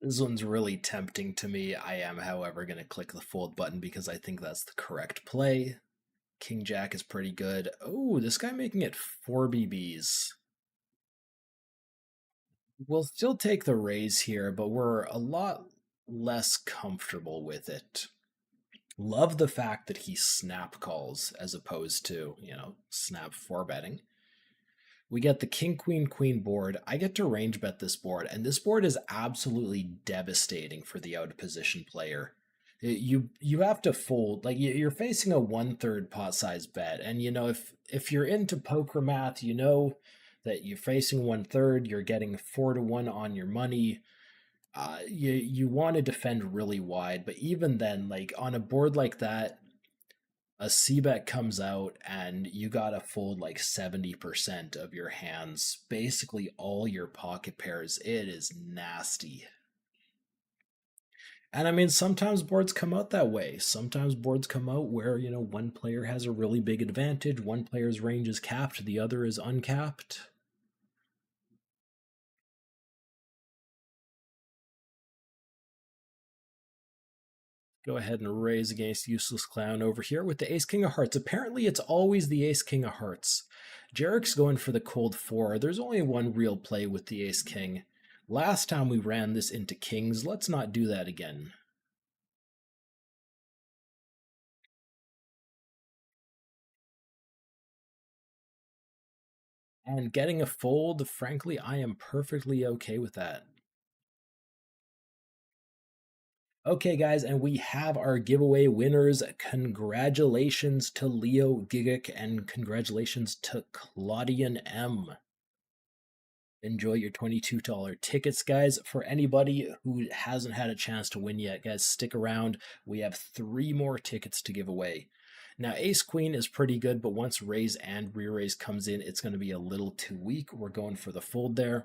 This one's really tempting to me. I am, however, going to click the fold button because I think that's the correct play. King Jack is pretty good. Oh, this guy making it 4 BBs. We'll still take the raise here, but we're a lot less comfortable with it. Love the fact that he snap calls as opposed to, snap 4 betting. We get the king, queen, queen board. I get to range bet this board, and this board is absolutely devastating for the out of position player. You have to fold, like you're facing a 1/3 pot size bet, and if you're into poker math, you know that you're facing 1/3, you're getting 4-1 on your money. You want to defend really wide, but even then, like on a board like that, a c-bet comes out and you gotta fold like 70% of your hands, basically all your pocket pairs. It is nasty. And I mean, sometimes boards come out that way. Sometimes boards come out where, one player has a really big advantage, one player's range is capped, the other is uncapped. Go ahead and raise against Useless Clown over here with the Ace-King of Hearts. Apparently, it's always the Ace-King of Hearts. Jarek's going for the Cold 4. There's only one real play with the Ace-King. Last time we ran this into Kings. Let's not do that again. And getting a fold, frankly, I am perfectly okay with that. Okay, guys, and we have our giveaway winners. Congratulations to Leo Gigic and congratulations to Claudian M. Enjoy your $22 tickets, guys. For anybody who hasn't had a chance to win yet, guys, stick around. We have 3 more tickets to give away. Now, Ace Queen is pretty good, but once raise and re-raise comes in, it's going to be a little too weak. We're going for the fold there.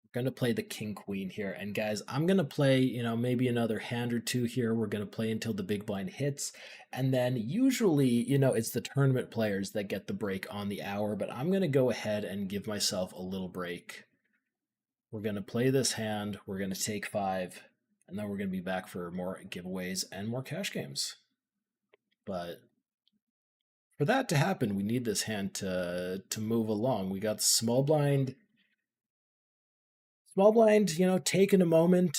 We're going to play the King Queen here. And guys, I'm going to play, maybe another hand or two here. We're going to play until the big blind hits. And then usually, it's the tournament players that get the break on the hour, but I'm going to go ahead and give myself a little break. We're going to play this hand. We're going to take 5, and then we're going to be back for more giveaways and more cash games. But for that to happen, we need this hand to move along. We got small blind. Small blind, taking a moment.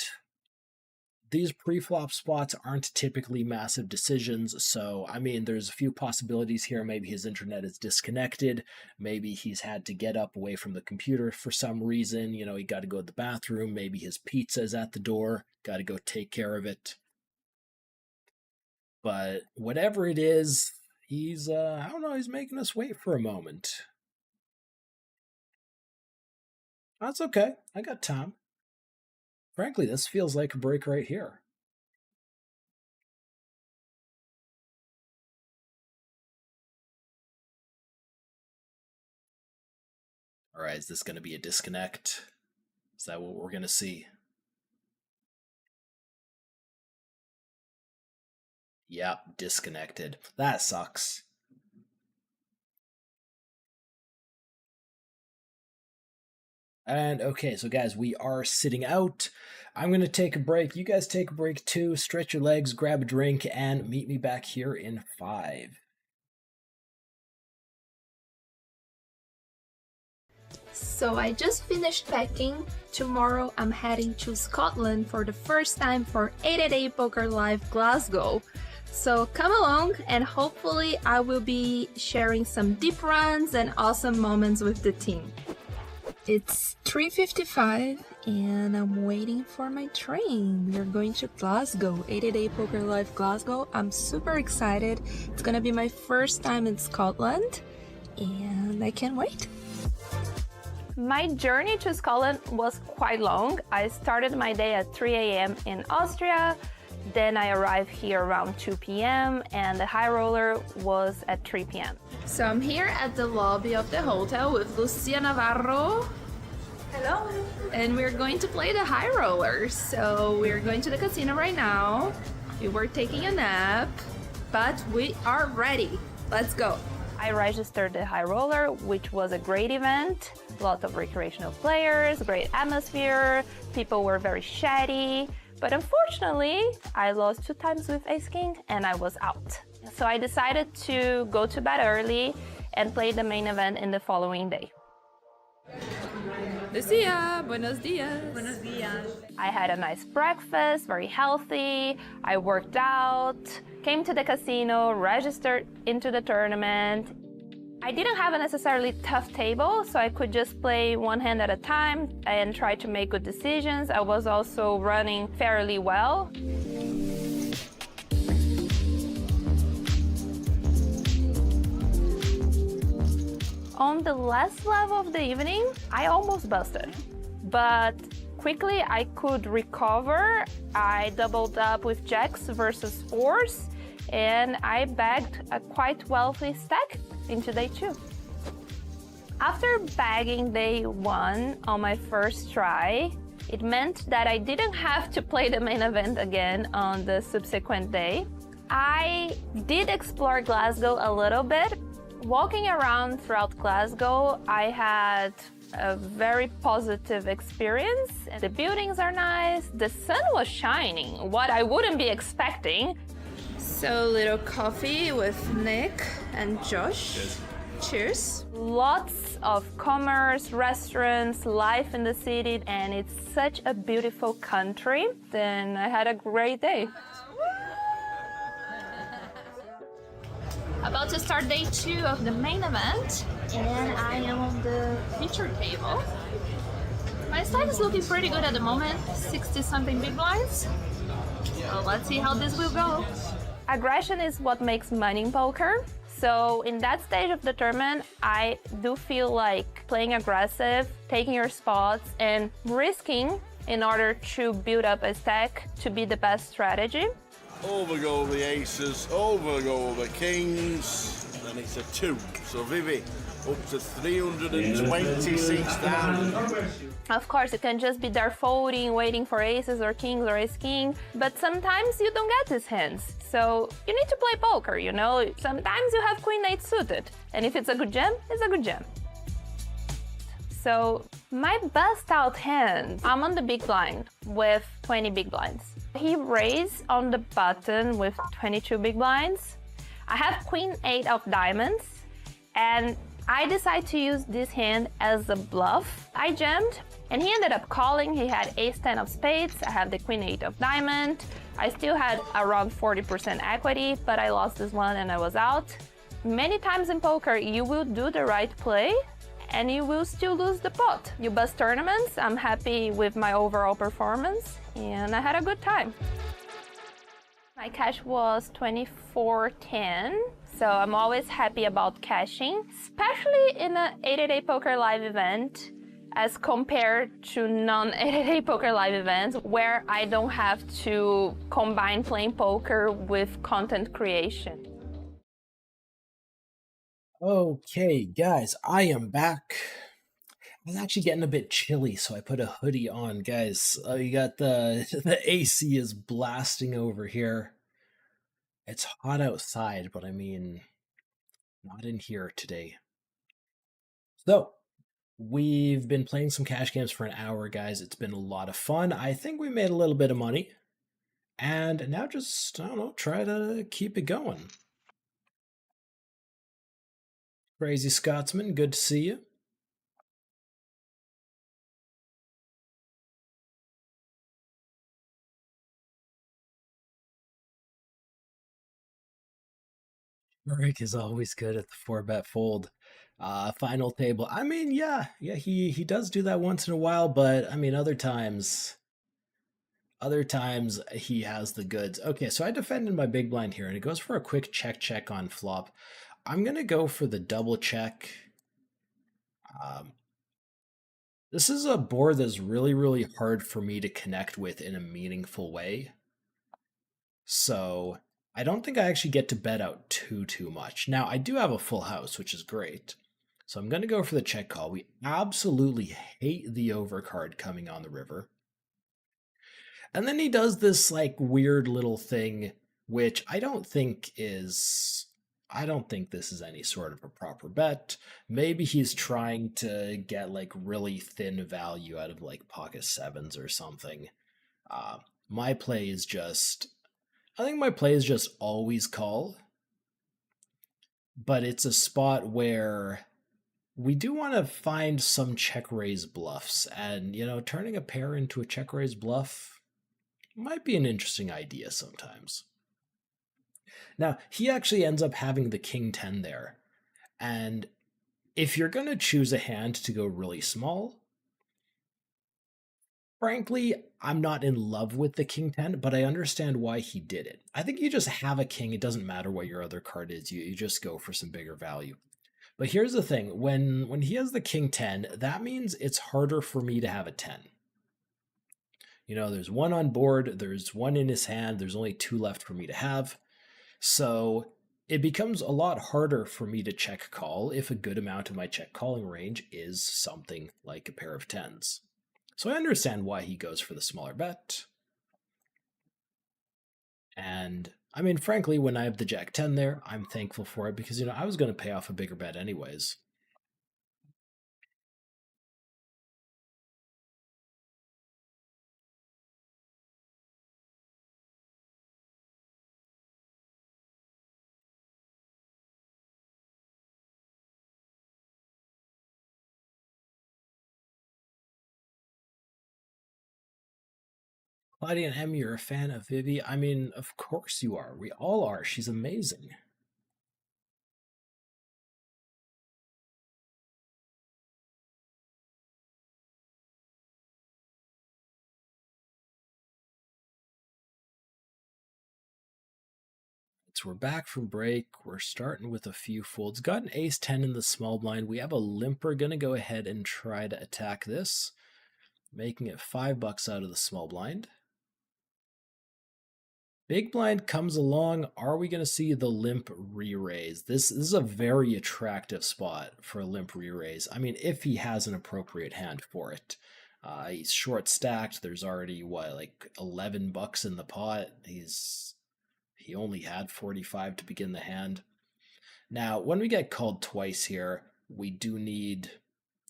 These pre-flop spots aren't typically massive decisions, so, there's a few possibilities here. Maybe his internet is disconnected. Maybe he's had to get up away from the computer for some reason. He got to go to the bathroom. Maybe his pizza is at the door. Got to go take care of it. But whatever it is, he's, he's making us wait for a moment. That's okay. I got time. Frankly, this feels like a break right here. All right, is this going to be a disconnect? Is that what we're going to see? Yep, disconnected. That sucks. And okay, so guys, we are sitting out. I'm going to take a break. You guys take a break too. Stretch your legs, grab a drink, and meet me back here in 5. So I just finished packing. Tomorrow I'm heading to Scotland for the first time for 888 Poker Live Glasgow. So come along and hopefully I will be sharing some deep runs and awesome moments with the team. It's 3:55 and I'm waiting for my train. We're going to Glasgow, 888 Poker Live Glasgow. I'm super excited. It's gonna be my first time in Scotland and I can't wait. My journey to Scotland was quite long. I started my day at 3 a.m. in Austria. Then I arrived here around 2 p.m. and the high roller was at 3 p.m. So I'm here at the lobby of the hotel with Lucia Navarro. Hello. And we're going to play the high roller. So we're going to the casino right now. We were taking a nap, but we are ready. Let's go. I registered the high roller, which was a great event. Lots of recreational players, great atmosphere. People were very chatty. But unfortunately, I lost 2 times with Ace King and I was out. So I decided to go to bed early and play the main event in the following day. Lucia, buenos dias. Buenos dias. I had a nice breakfast, very healthy. I worked out, came to the casino, registered into the tournament. I didn't have a necessarily tough table, so I could just play one hand at a time and try to make good decisions. I was also running fairly well. On the last level of the evening, I almost busted, but quickly I could recover. I doubled up with jacks versus 4s, and I bagged a quite wealthy stack into day 2. After bagging day 1 on my first try, it meant that I didn't have to play the main event again on the subsequent day. I did explore Glasgow a little bit. Walking around throughout Glasgow, I had a very positive experience. The buildings are nice, the sun was shining, what I wouldn't be expecting. So, little coffee with Nick and Josh. Cheers. Cheers. Lots of commerce, restaurants, life in the city, and it's such a beautiful country. Then I had a great day. About to start day 2 of the main event, and I am on the feature table. My stack is looking pretty good at the moment, 60 something big blinds. So let's see how this will go. Aggression is what makes money in poker. So in that stage of the tournament, I do feel like playing aggressive, taking your spots, and risking in order to build up a stack to be the best strategy. Over go the aces, over go the kings, and it's a 2. So Vivi, up to 326,000. Of course, you can just be there folding, waiting for aces or kings or ace-king, but sometimes you don't get these hands. So you need to play poker, you know? Sometimes you have queen-8 suited, and if it's a good jam, it's a good jam. So my bust out hand, I'm on the big blind with 20 big blinds. He raised on the button with 22 big blinds. I have queen-8 of diamonds, and I decided to use this hand as a bluff. I jammed, and he ended up calling. He had ace-10 of spades. I have the queen-8 of diamond. I still had around 40% equity, but I lost this one and I was out. Many times in poker, you will do the right play, and you will still lose the pot. You bust tournaments. I'm happy with my overall performance, and I had a good time. My cash was 2410, so I'm always happy about cashing, especially in a 888 Poker Live event as compared to non-888 Poker Live events where I don't have to combine playing poker with content creation. Okay, guys, I am back. I was actually getting a bit chilly, so I put a hoodie on, guys. You got the AC is blasting over here. It's hot outside, but I mean, not in here today. So, we've been playing some cash games for an hour, guys. It's been a lot of fun. I think we made a little bit of money. And now just, I don't know, try to keep it going. Crazy Scotsman, good to see you. Rick is always good at the 4-bet fold. Final table. I mean, yeah, he does do that once in a while, but I mean, other times he has the goods. Okay, so I defended my big blind here, and it goes for a quick check on flop. I'm gonna go for the double check. This is a board that's really hard for me to connect with in a meaningful way. So I don't think I actually get to bet out too much. Now, I do have a full house, which is great. So I'm going to go for the check call. We absolutely hate the overcard coming on the river. And then he does this like weird little thing, which I don't think this is any sort of a proper bet. Maybe he's trying to get like really thin value out of like pocket sevens or something. My play is just, I think my play is just always call. But it's a spot where we do want to find some check raise bluffs. And, you know, turning a pair into a check raise bluff might be an interesting idea sometimes. Now, he actually ends up having the king 10 there. And if you're going to choose a hand to go really small, frankly, I'm not in love with the king 10, but I understand why he did it. I think you just have a king. It doesn't matter what your other card is. You just go for some bigger value. But here's the thing. When he has the king 10, that means it's harder for me to have a 10. You know, there's one on board. There's one in his hand. There's only 2 left for me to have. So it becomes a lot harder for me to check call if a good amount of my check calling range is something like a pair of 10s. So I understand why he goes for the smaller bet. And I mean, frankly, when I have the jack 10 there, I'm thankful for it because, you know, I was going to pay off a bigger bet anyways. Claudia and Emmy, you're a fan of Vivi? I mean, of course you are. We all are. She's amazing. So we're back from break. We're starting with a few folds. Got an ace 10 in the small blind. We have a limper. Gonna go ahead and try to attack this, making it $5 out of the small blind. Big blind comes along. Are we going to see the limp re-raise? This is a very attractive spot for a limp re-raise. I mean, if he has an appropriate hand for it. He's short stacked. There's already what, like $11 in the pot. He only had 45 to begin the hand. Now, when we get called twice here, we do need,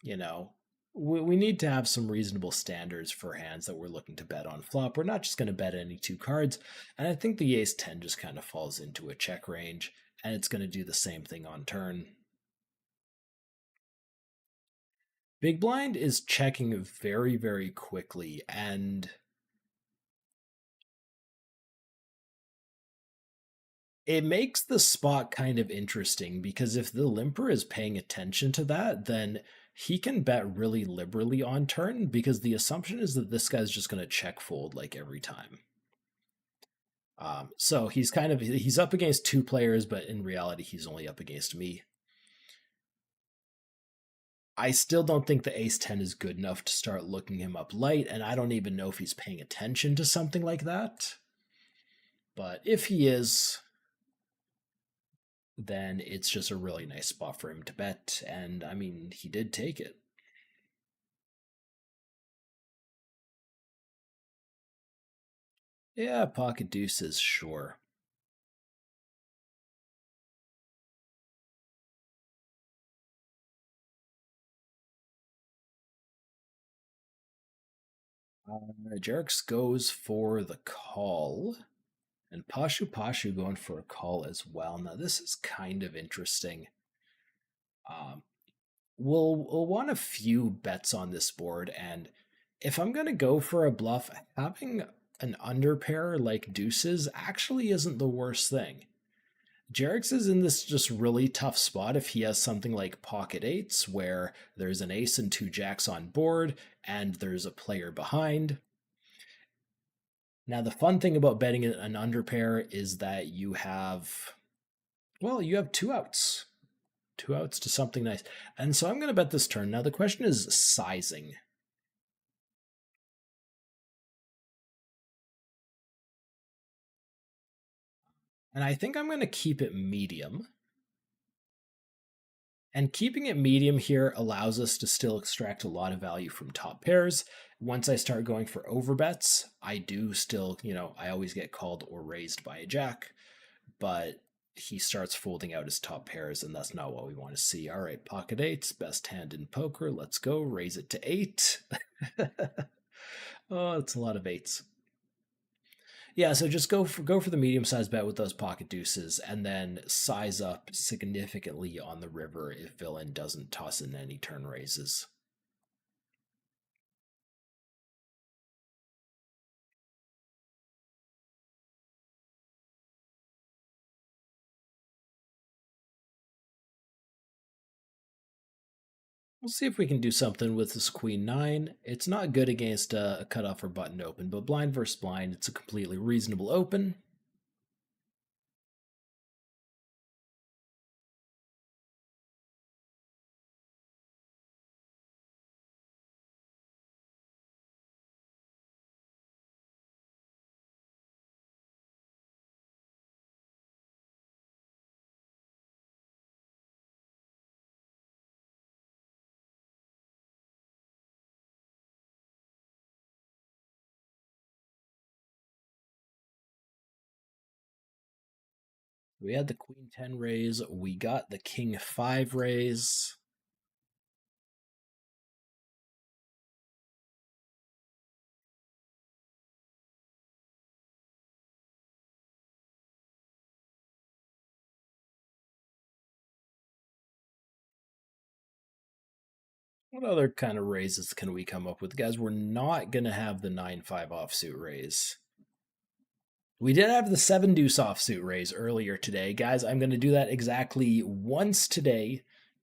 you know, we need to have some reasonable standards for hands that we're looking to bet on flop. We're not just going to bet any two cards. And I think the ace 10 just kind of falls into a check range, and it's going to do the same thing on turn. Big blind is checking very, very quickly, and it makes the spot kind of interesting because if the limper is paying attention to that, then he can bet really liberally on turn because the assumption is that this guy's just going to check fold like every time. So he's up against two players, but in reality, he's only up against me. I still don't think the ace 10 is good enough to start looking him up light, and I don't even know if he's paying attention to something like that. But if he is, then it's just a really nice spot for him to bet. And I mean, he did take it. Yeah, pocket deuces, sure. Jerks goes for the call, and Pashu Pashu going for a call as well. Now, this is kind of interesting. Um, we'll want a few bets on this board, and if I'm going to go for a bluff, having an underpair like deuces actually isn't the worst thing. Jerix is in this just really tough spot if he has something like pocket eights where there's an ace and two jacks on board and there's a player behind. Now, the fun thing about betting an underpair is that you have, well, you have two outs. Two outs to something nice. And so I'm going to bet this turn. Now, the question is sizing. And I think I'm going to keep it medium. And keeping it medium here allows us to still extract a lot of value from top pairs. Once I start going for overbets, I do still, I always get called or raised by a jack, but he starts folding out his top pairs, and that's not what we want to see. All right, pocket eights, best hand in poker. Let's go. Raise it to 8. Oh, it's a lot of eights. Yeah, so just go for the medium sized bet with those pocket deuces, and then size up significantly on the river if villain doesn't toss in any turn raises. We'll see if we can do something with this queen 9. It's not good against a cutoff or button open, but blind versus blind, it's a completely reasonable open. We had the queen 10 raise, we got the king 5 raise. What other kind of raises can we come up with? Guys, we're not going to have the 9-5 offsuit raise. We did have the 7 deuce offsuit raise earlier today. Guys, I'm going to do that exactly once today,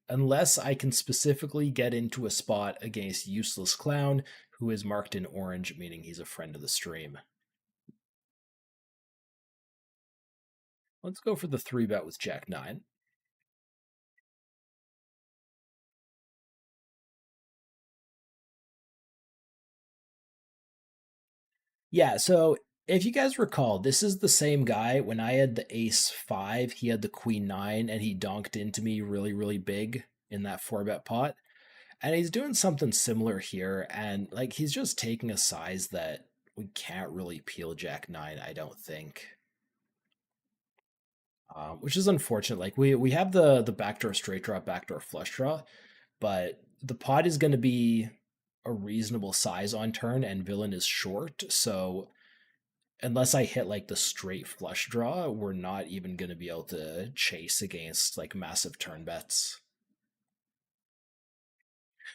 unless I can specifically get into a spot against Useless Clown, who is marked in orange, meaning he's a friend of the stream. Let's go for the 3-bet with Jack 9. Yeah, so if you guys recall, this is the same guy. When I had the ace 5, he had the queen 9, and he donked into me really, really big in that 4-bet pot. And he's doing something similar here, and like he's just taking a size that we can't really peel Jack 9, I don't think. Which is unfortunate. Like we have the backdoor straight draw, backdoor flush draw, but the pot is going to be a reasonable size on turn, and villain is short, so unless I hit like the straight flush draw, we're not even going to be able to chase against like massive turn bets.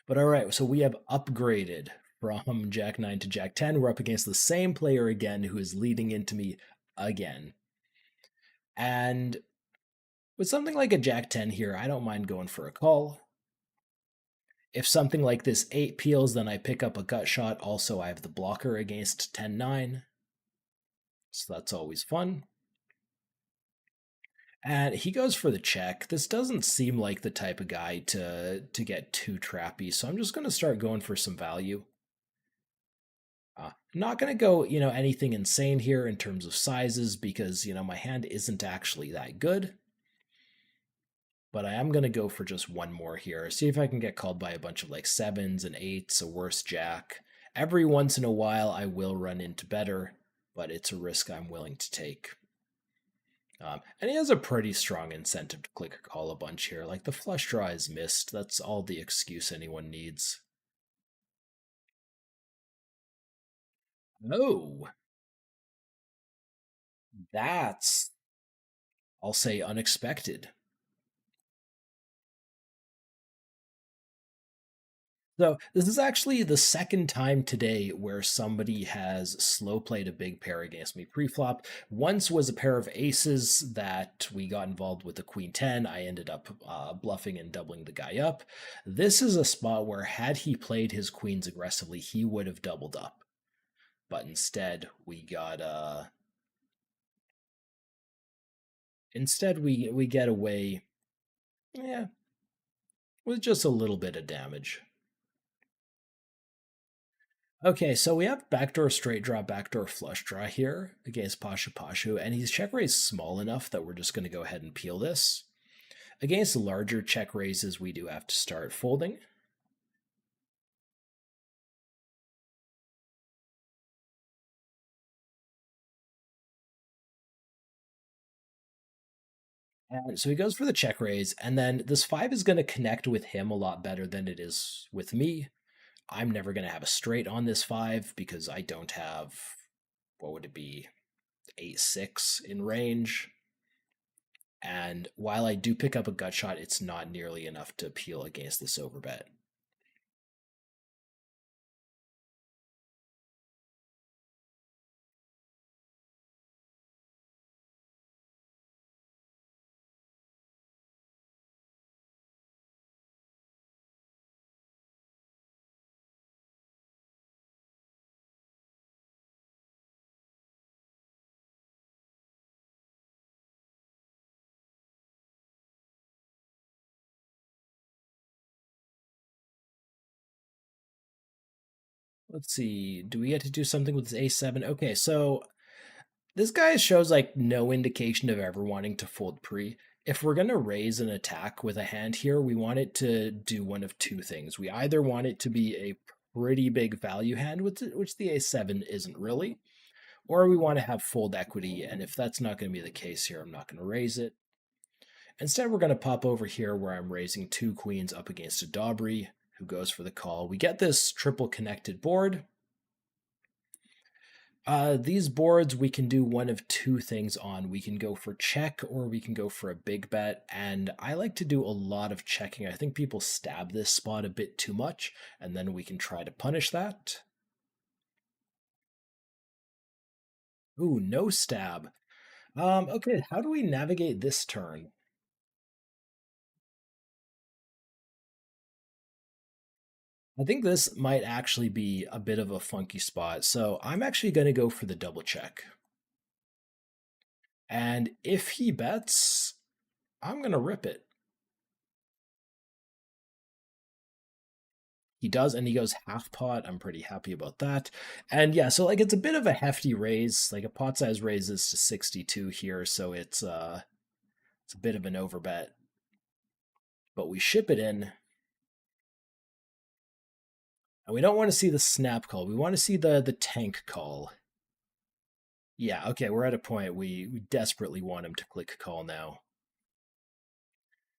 But all right, so we have upgraded from Jack 9 to Jack 10. We're up against the same player again who is leading into me again. And with something like a Jack 10 here, I don't mind going for a call. If something like this 8 peels, then I pick up a gut shot. Also, I have the blocker against 10-9. So that's always fun. And he goes for the check. This doesn't seem like the type of guy to get too trappy, so I'm just going to start going for some value. Not going to go, anything insane here in terms of sizes because, my hand isn't actually that good. But I am going to go for just one more here. See if I can get called by a bunch of like 7s and 8s, a worse jack. Every once in a while, I will run into better, but it's a risk I'm willing to take. And he has a pretty strong incentive to click or call a bunch here. Like the flush draw is missed. That's all the excuse anyone needs. Oh, that's, I'll say, unexpected. So this is actually the second time today where somebody has slow played a big pair against me pre-flop. Once was a pair of aces that we got involved with the queen 10. I ended up bluffing and doubling the guy up. This is a spot where had he played his queens aggressively, he would have doubled up. But instead we got we get away, with just a little bit of damage. Okay, so we have backdoor straight draw, backdoor flush draw here against Pasha Pashu, and he's check raised small enough that we're just going to go ahead and peel this. Against larger check raises, we do have to start folding. And so he goes for the check raise, and then this 5 is going to connect with him a lot better than it is with me. I'm never going to have a straight on this 5 because I don't have, what would it be, 8-6 in range. And while I do pick up a gut shot, it's not nearly enough to peel against this overbet. Let's see, do we get to do something with this a7? Okay, so this guy shows like no indication of ever wanting to fold pre. If we're going to raise an attack with a hand here, we want it to do one of two things. We either want it to be a pretty big value hand, which the a7 isn't really, or we want to have fold equity, and if that's not going to be the case here, I'm not going to raise it. Instead, we're going to pop over here where I'm raising 2 queens up against a Daubry, who goes for the call. We get this triple connected board. These boards we can do one of two things on. We can go for check or we can go for a big bet, and I like to do a lot of checking. I think people stab this spot a bit too much, and then we can try to punish that. Ooh, no stab. Okay, how do we navigate this turn? I think this might actually be a bit of a funky spot, so I'm actually going to go for the double check. And if he bets, I'm going to rip it. He does, and he goes half pot. I'm pretty happy about that. And yeah, so like it's a bit of a hefty raise. Like a pot size raises to 62 here, so it's a bit of an overbet. But we ship it in. And we don't want to see the snap call. We want to see the tank call. Yeah, okay, we're at a point we desperately want him to click call now.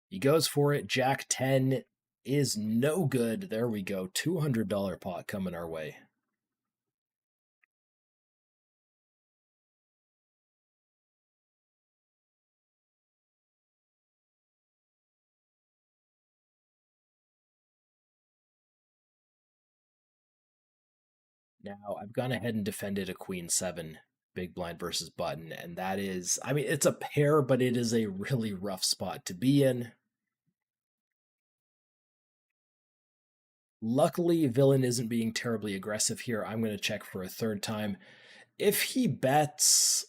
He goes for it. Jack 10 is no good. There we go. $200 pot coming our way. Now I've gone ahead and defended a queen 7 big blind versus button, and that is, I mean, it's a pair, but it is a really rough spot to be in. Luckily, villain isn't being terribly aggressive here. I'm going to check for a third time. If he bets,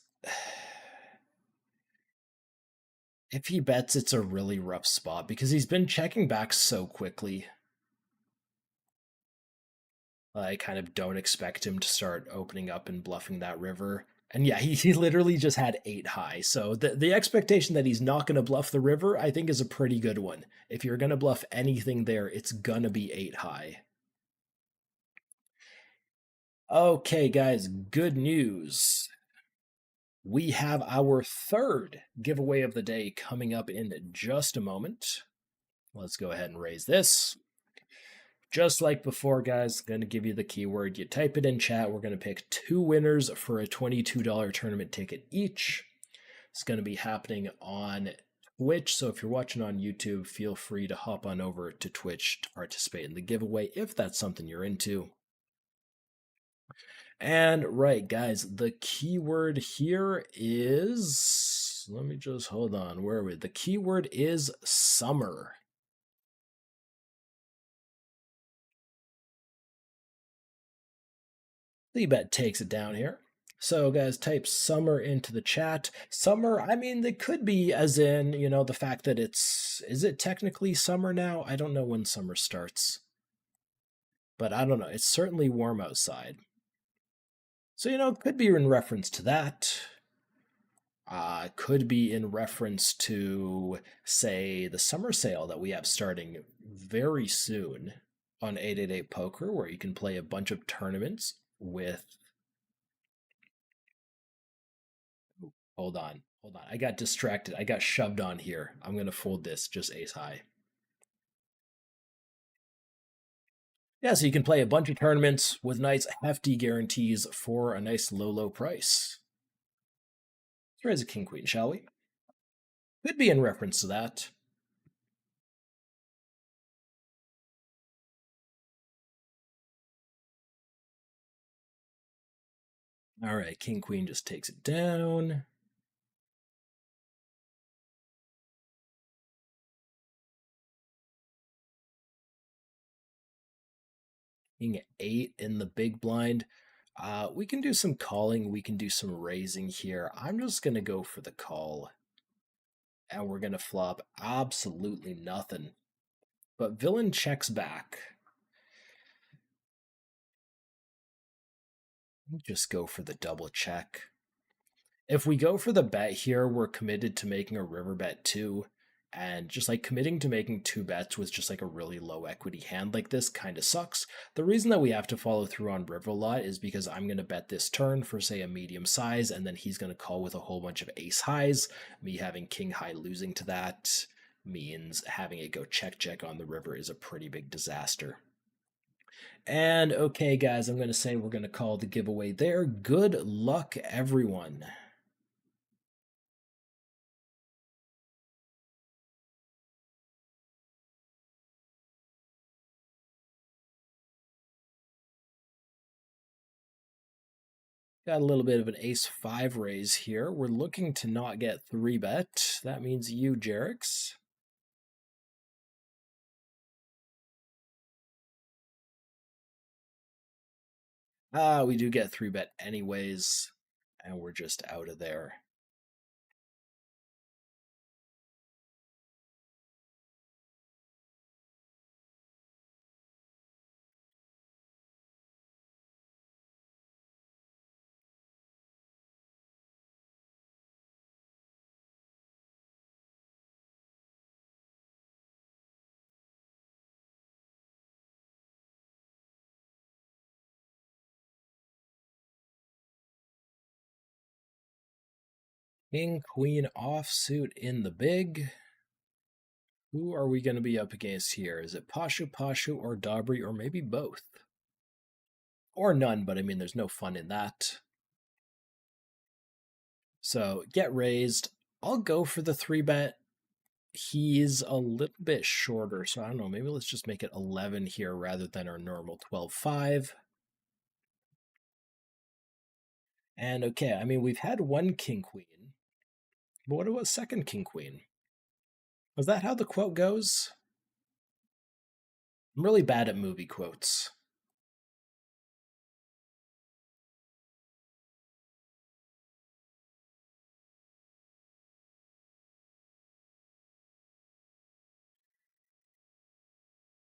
it's a really rough spot because he's been checking back so quickly. I kind of don't expect him to start opening up and bluffing that river. And yeah, he literally just had 8 high. So the expectation that he's not going to bluff the river, I think, is a pretty good one. If you're going to bluff anything there, it's going to be 8 high. Okay, guys, good news. We have our third giveaway of the day coming up in just a moment. Let's go ahead and raise this. Just like before, guys, I'm going to give you the keyword. You type it in chat. We're going to pick 2 winners for a $22 tournament ticket each. It's going to be happening on Twitch. So if you're watching on YouTube, feel free to hop on over to Twitch to participate in the giveaway if that's something you're into. And right, guys, the keyword here is, let me just hold on. Where are we? The keyword is summer. The bet takes it down here. So, guys, type summer into the chat. Summer, I mean, it could be as in, you know, the fact that is it technically summer now? I don't know when summer starts. But I don't know. It's certainly warm outside. So, you know, it could be in reference to that. Could be in reference to, say, the summer sale that we have starting very soon on 888 Poker, where you can play a bunch of tournaments with. Hold on. I got distracted. I got shoved on here. I'm going to fold this just ace high. Yeah, so you can play a bunch of tournaments with nice hefty guarantees for a nice low price. Let's raise a king queen, shall we? Could be in reference to that. All right, king queen just takes it down. King 8 in the big blind. We can do some calling. We can do some raising here. I'm just going to go for the call. And we're going to flop absolutely nothing. But villain checks back. Just go for the double check. If we go for the bet here, we're committed to making a river bet too. And just like committing to making 2 bets with just like a really low equity hand like this kind of sucks. The reason that we have to follow through on river a lot is because I'm going to bet this turn for, say, a medium size, and then he's going to call with a whole bunch of ace highs. Me having king high losing to that means having it go check on the river is a pretty big disaster. And okay, guys, I'm going to say we're going to call the giveaway there. Good luck, everyone. Got a little bit of an ace-5 raise here. We're looking to not get 3-bet. That means you, Jerix. We do get 3-bet anyways, and we're just out of there. King, queen offsuit in the big. Who are we going to be up against here? Is it Pashu Pashu or Dabri or maybe both? Or none, but I mean, there's no fun in that. So get raised. I'll go for the 3-bet. He's a little bit shorter, so I don't know. Maybe let's just make it 11 here rather than our normal 12-5. And okay, I mean, we've had one king queen, but what about second king queen? Was that how the quote goes? I'm really bad at movie quotes.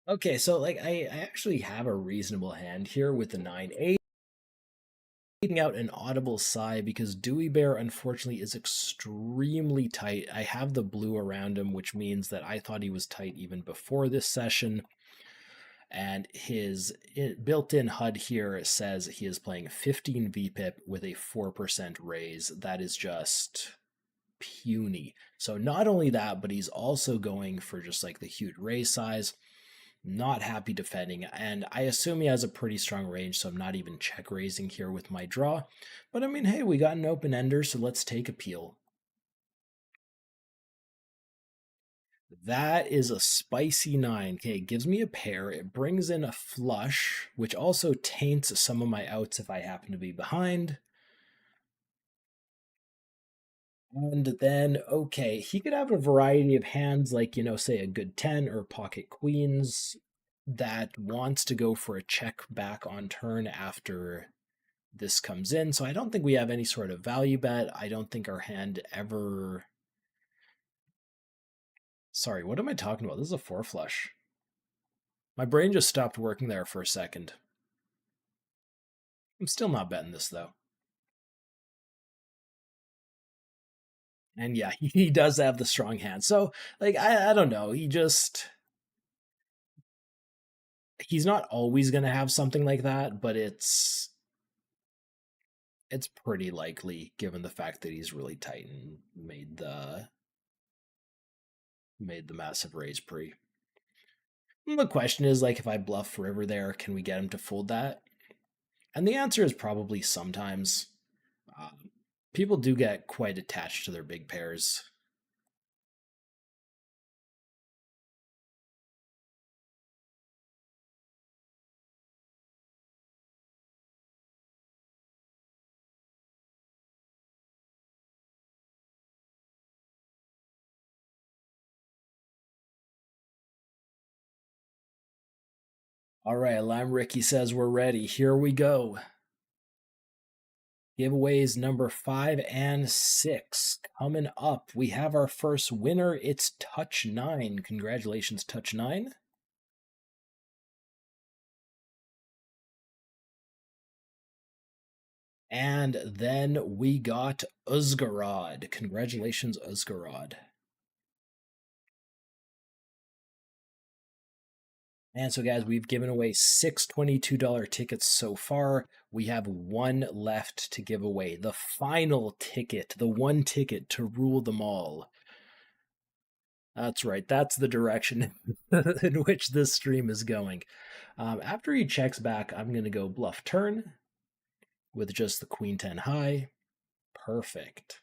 Okay, so like I actually have a reasonable hand here with the 9-8. Out an audible sigh because Dewey Bear unfortunately is extremely tight. I have the blue around him, which means that I thought he was tight even before this session. And his built-in HUD here says he is playing 15 VPIP with a 4% raise. That is just puny. So not only that, but he's also going for just like the huge raise size. Not happy defending, and I assume he has a pretty strong range, so I'm not even check raising here with my draw. But I mean, hey, we got an open ender, so let's take a peel. That is a spicy 9. Okay, it gives me a pair. It brings in a flush, which also taints some of my outs if I happen to be behind. And then, okay, he could have a variety of hands, like, say a good 10 or pocket queens that wants to go for a check back on turn after this comes in. So I don't think we have any sort of value bet. I don't think our hand ever... Sorry, what am I talking about? This is a 4 flush. My brain just stopped working there for a second. I'm still not betting this, though. And yeah, he does have the strong hand. So, like, I don't know. He's not always going to have something like that, but it's pretty likely given the fact that he's really tight and made the massive raise pre. The question is, like, if I bluff river there, can we get him to fold that? And the answer is probably sometimes. People do get quite attached to their big pairs. All right, Lime Ricky says we're ready. Here we go. Giveaways number 5 and 6 coming up. We have our first winner. It's Touch 9. Congratulations, Touch 9. And then we got Uzgarod. Congratulations, Uzgarod. And so, guys, we've given away 6 $22 tickets so far. We have one left to give away. The final ticket, the one ticket to rule them all. That's right. That's the direction in which this stream is going. After he checks back, I'm going to go bluff turn with just the queen 10 high. Perfect.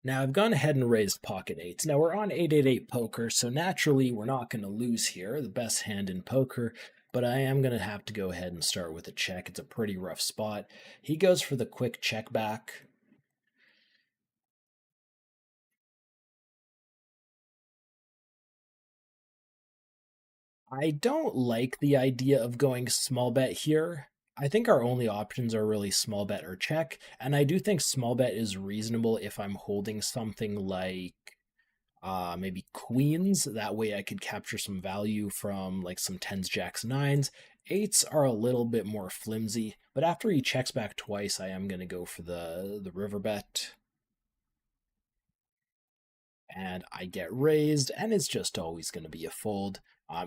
Now I've gone ahead and raised pocket eights. Now we're on 888 poker, so naturally we're not going to lose here, the best hand in poker, but I am going to have to go ahead and start with a check. It's a pretty rough spot. He goes for the quick check back. I don't like the idea of going small bet here. I think our only options are really small bet or check, and I do think small bet is reasonable if I'm holding something like maybe queens. That way I could capture some value from like some tens, jacks, nines. Eights are a little bit more flimsy, but after he checks back twice, I am going to go for the river bet. And I get raised, and it's just always going to be a fold.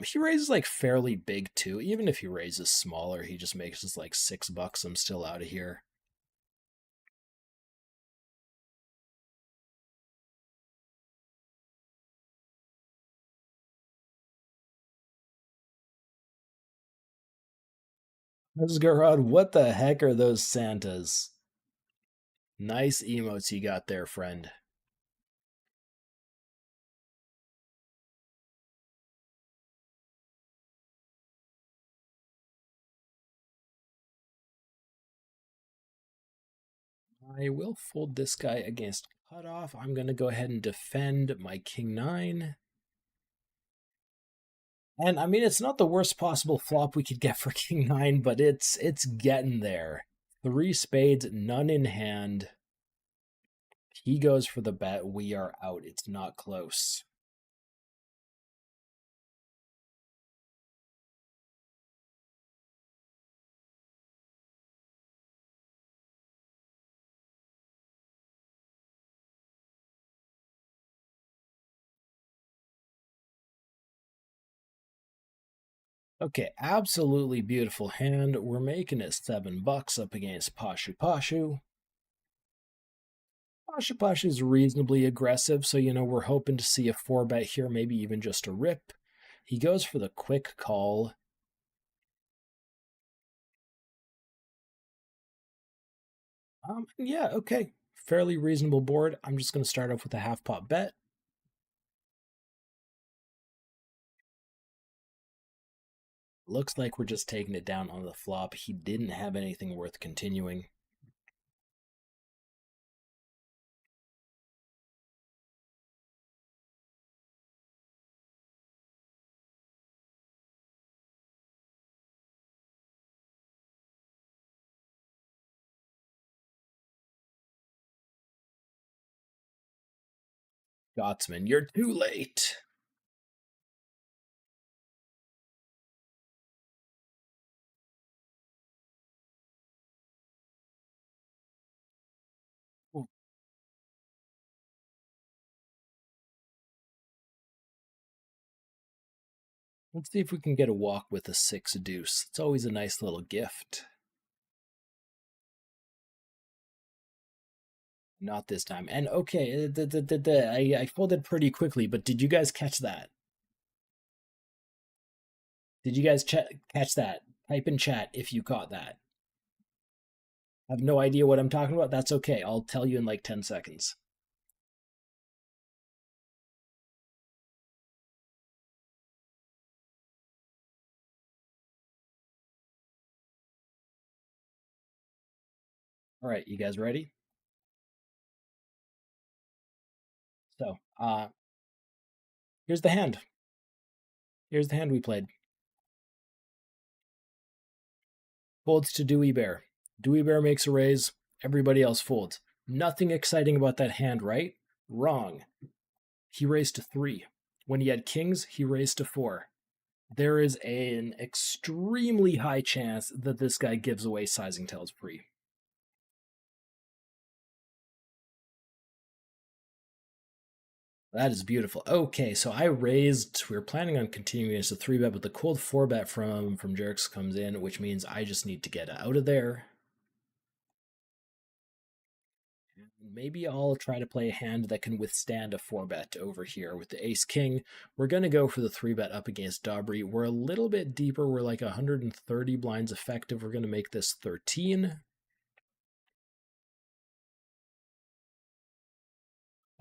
He raises like fairly big too. Even if he raises smaller, he just makes us like $6. I'm still out of here. Asgarad, what the heck are those Santas? Nice emotes you got there, friend. I will fold this guy against cutoff. I'm going to go ahead and defend my king 9. And I mean, it's not the worst possible flop we could get for king 9, but it's getting there. 3 spades, none in hand. He goes for the bet. We are out. It's not close. Okay, absolutely beautiful hand. We're making it $7 up against Pashu Pashu. Pashu Pashu is reasonably aggressive, so we're hoping to see a 4-bet here, maybe even just a rip. He goes for the quick call. Yeah, okay. Fairly reasonable board. I'm just going to start off with a half pot bet. Looks like we're just taking it down on the flop. He didn't have anything worth continuing. Scotsman, you're too late. Let's see if we can get a walk with a 6 deuce. It's always a nice little gift. Not this time. And okay, I folded pretty quickly, but did you guys catch that? Did you guys catch that? Type in chat if you caught that. I have no idea what I'm talking about. That's okay. I'll tell you in like 10 seconds. All right, you guys ready? So, here's the hand. Here's the hand we played. Folds to Dewey Bear. Dewey Bear makes a raise. Everybody else folds. Nothing exciting about that hand, right? Wrong. He raised to 3. When he had kings, he raised to 4. There is an extremely high chance that this guy gives away sizing tells free. That is beautiful. Okay, so I raised. We were planning on continuing as a 3-bet, but the cold 4-bet from Jerks comes in, which means I just need to get out of there. Maybe I'll try to play a hand that can withstand a 4-bet over here with the ace king. We're going to go for the 3-bet up against Dobry. We're a little bit deeper. We're like 130 blinds effective. We're going to make this 13.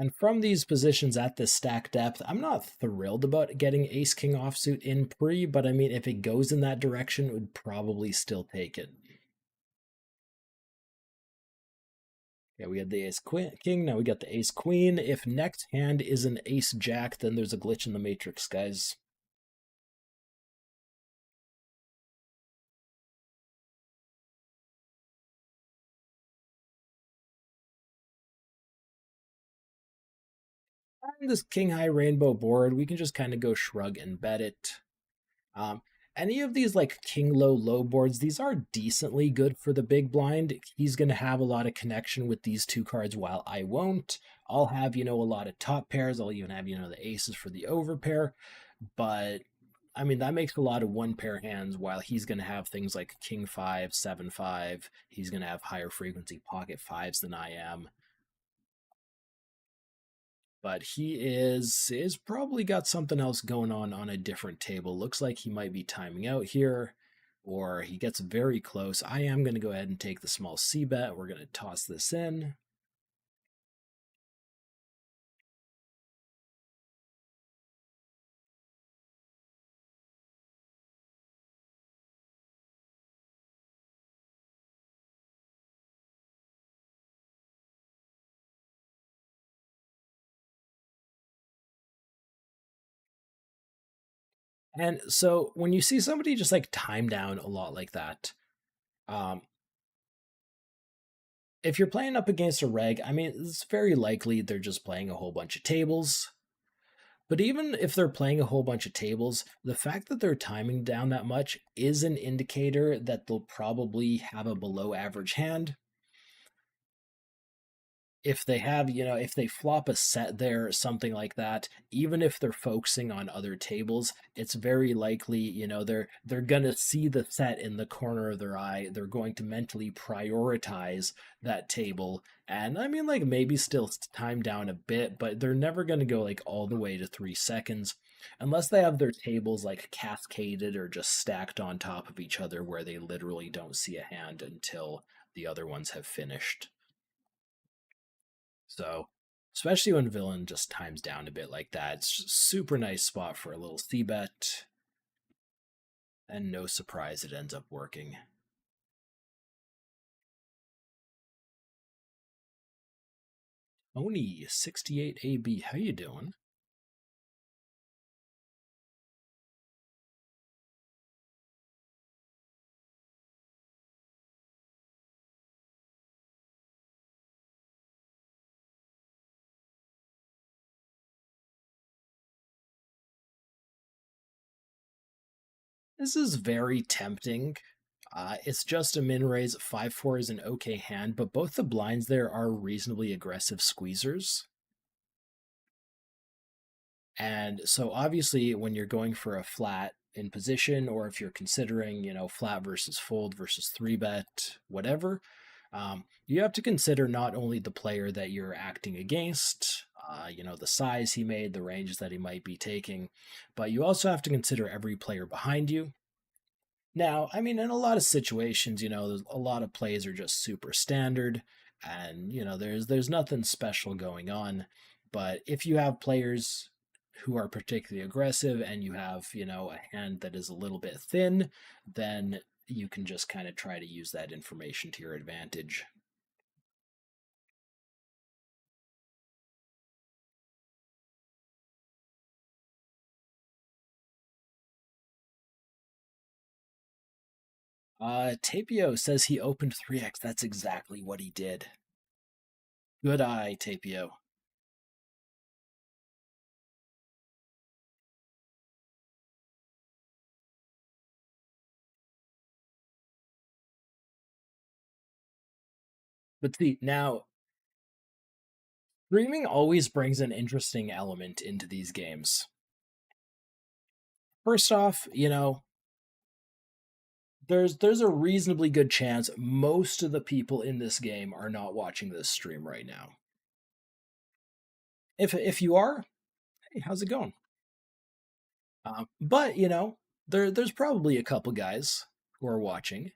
And from these positions at this stack depth, I'm not thrilled about getting ace king offsuit in pre, but I mean, if it goes in that direction, it would probably still take it. Yeah, we had the ace king, now we got the ace queen. If next hand is an ace jack, then there's a glitch in the matrix, guys. On this king high rainbow board, we can just kind of go shrug and bet it. Um, any of these like king low boards, these are decently good for the big blind. He's going to have a lot of connection with these two cards while I won't. I'll have, a lot of top pairs. I'll even have, the aces for the overpair. But I mean, that makes a lot of one pair hands while he's going to have things like king 5, 7, 5. He's going to have higher frequency pocket fives than I am. But he is probably got something else going on a different table. Looks like he might be timing out here, or he gets very close. I am going to go ahead and take the small C bet. We're going to toss this in. And so when you see somebody just like time down a lot like that, um, if you're playing up against a reg, I mean, it's very likely they're just playing a whole bunch of tables. But even if they're playing a whole bunch of tables, the fact that they're timing down that much is an indicator that they'll probably have a below average hand. If they have, if they flop a set there, something like that, even if they're focusing on other tables, it's very likely, they're gonna see the set in the corner of their eye. They're going to mentally prioritize that table. And I mean, like maybe still time down a bit, but they're never gonna go like all the way to 3 seconds. Unless they have their tables like cascaded or just stacked on top of each other where they literally don't see a hand until the other ones have finished. So, especially when villain just times down a bit like that, it's just super nice spot for a little C bet. And no surprise, it ends up working. Oni 68 AB, how you doing? This is very tempting. It's just a min raise. 5-4 is an okay hand, but both the blinds there are reasonably aggressive squeezers. And so obviously when you're going for a flat in position, or if you're considering, flat versus fold versus 3-bet, whatever, you have to consider not only the player that you're acting against, the size he made, the ranges that he might be taking, but you also have to consider every player behind you. Now, I mean, in a lot of situations, a lot of plays are just super standard, and there's nothing special going on. But if you have players who are particularly aggressive, and you have a hand that is a little bit thin, then you can just kind of try to use that information to your advantage. Tapio says he opened 3x. That's exactly what he did. Good eye, Tapio. But see, now Streaming always brings an interesting element into these games. First off, there's a reasonably good chance most of the people in this game are not watching this stream right now. If you are, hey, how's it going? But there's probably a couple guys who are watching,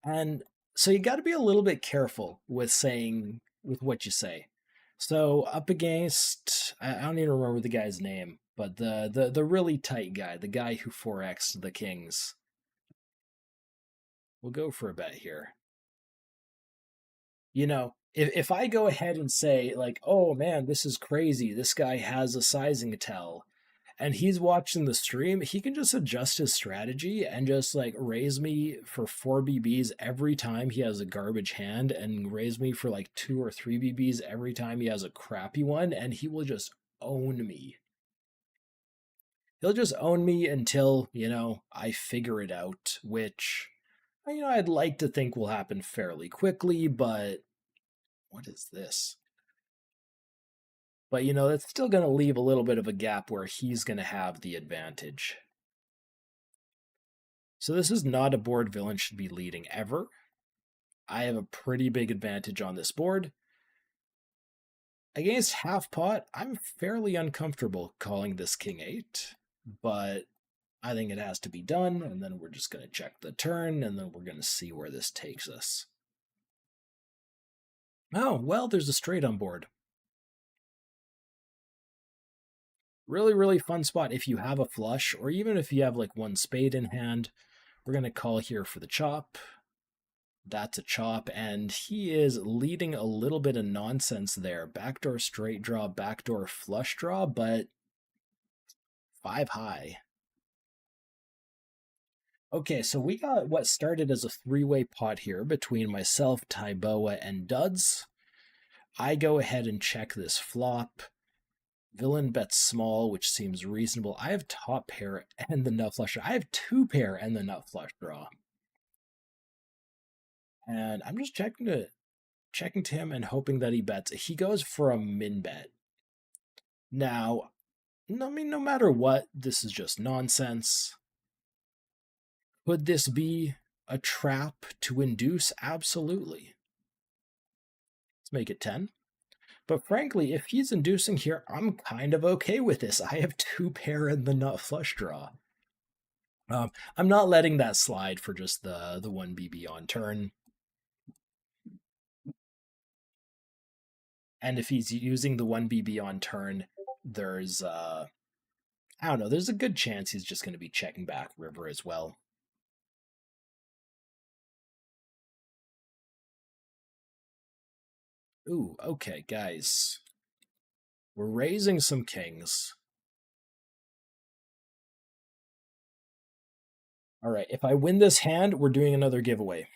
and so you got to be a little bit careful with what you say. So up against, I don't even remember the guy's name, but the really tight guy, the guy who 4x'd the Kings. We'll go for a bet here. If I go ahead and say like, oh man, this is crazy, this guy has a sizing tell, and he's watching the stream, he can just adjust his strategy and just like raise me for 4 BBs every time he has a garbage hand, and raise me for like 2 or 3 BBs every time he has a crappy one, and he will just own me. He'll just own me until, I figure it out, which, I'd like to think will happen fairly quickly, but what is this? But, that's still going to leave a little bit of a gap where he's going to have the advantage. So this is not a board villain should be leading ever. I have a pretty big advantage on this board. Against half pot, I'm fairly uncomfortable calling this king 8, but I think it has to be done, and then we're just going to check the turn, and then we're going to see where this takes us. Oh, well, there's a straight on board. Really, really fun spot if you have a flush, or even if you have like one spade in hand. We're going to call here for the chop. That's a chop, and he is leading a little bit of nonsense there. Backdoor straight draw, backdoor flush draw, but 5 high. Okay, so we got what started as a 3-way pot here between myself, Taiboa, and Duds. I go ahead and check this flop. Villain bets small, which seems reasonable. I have top pair and the nut flush draw. I have 2 pair and the nut flush draw. And I'm just checking to him and hoping that he bets. He goes for a min bet. Now, I mean, no matter what, this is just nonsense. Could this be a trap to induce? Absolutely. Let's make it 10. But frankly, if he's inducing here, I'm kind of okay with this. I have 2 pair and the nut flush draw. I'm not letting that slide for just the 1 BB on turn. And if he's using the 1 BB on turn, there's I don't know, there's a good chance he's just going to be checking back river as well. Ooh, okay, guys. We're raising some kings. All right, if I win this hand, we're doing another giveaway.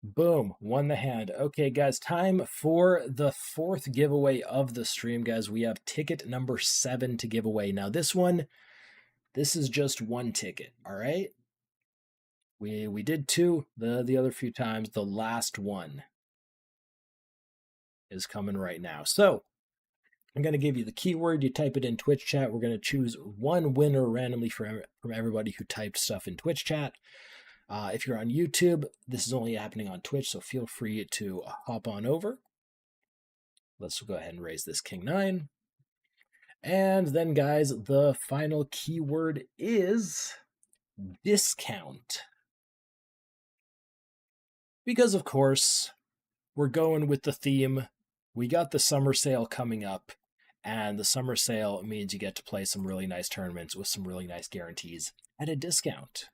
Boom, won the hand. Okay, guys, time for the 4th giveaway of the stream, guys. We have ticket number 7 to give away. Now, this is just 1 ticket, all right? We did 2 the other few times. The last one is coming right now. So I'm going to give you the keyword. You type it in Twitch chat. We're going to choose 1 winner randomly from everybody who typed stuff in Twitch chat. If you're on YouTube, this is only happening on Twitch, so feel free to hop on over. Let's go ahead and raise this king 9. And then, guys, the final keyword is discount. Because, of course, we're going with the theme. We got the summer sale coming up, and the summer sale means you get to play some really nice tournaments with some really nice guarantees at a discount.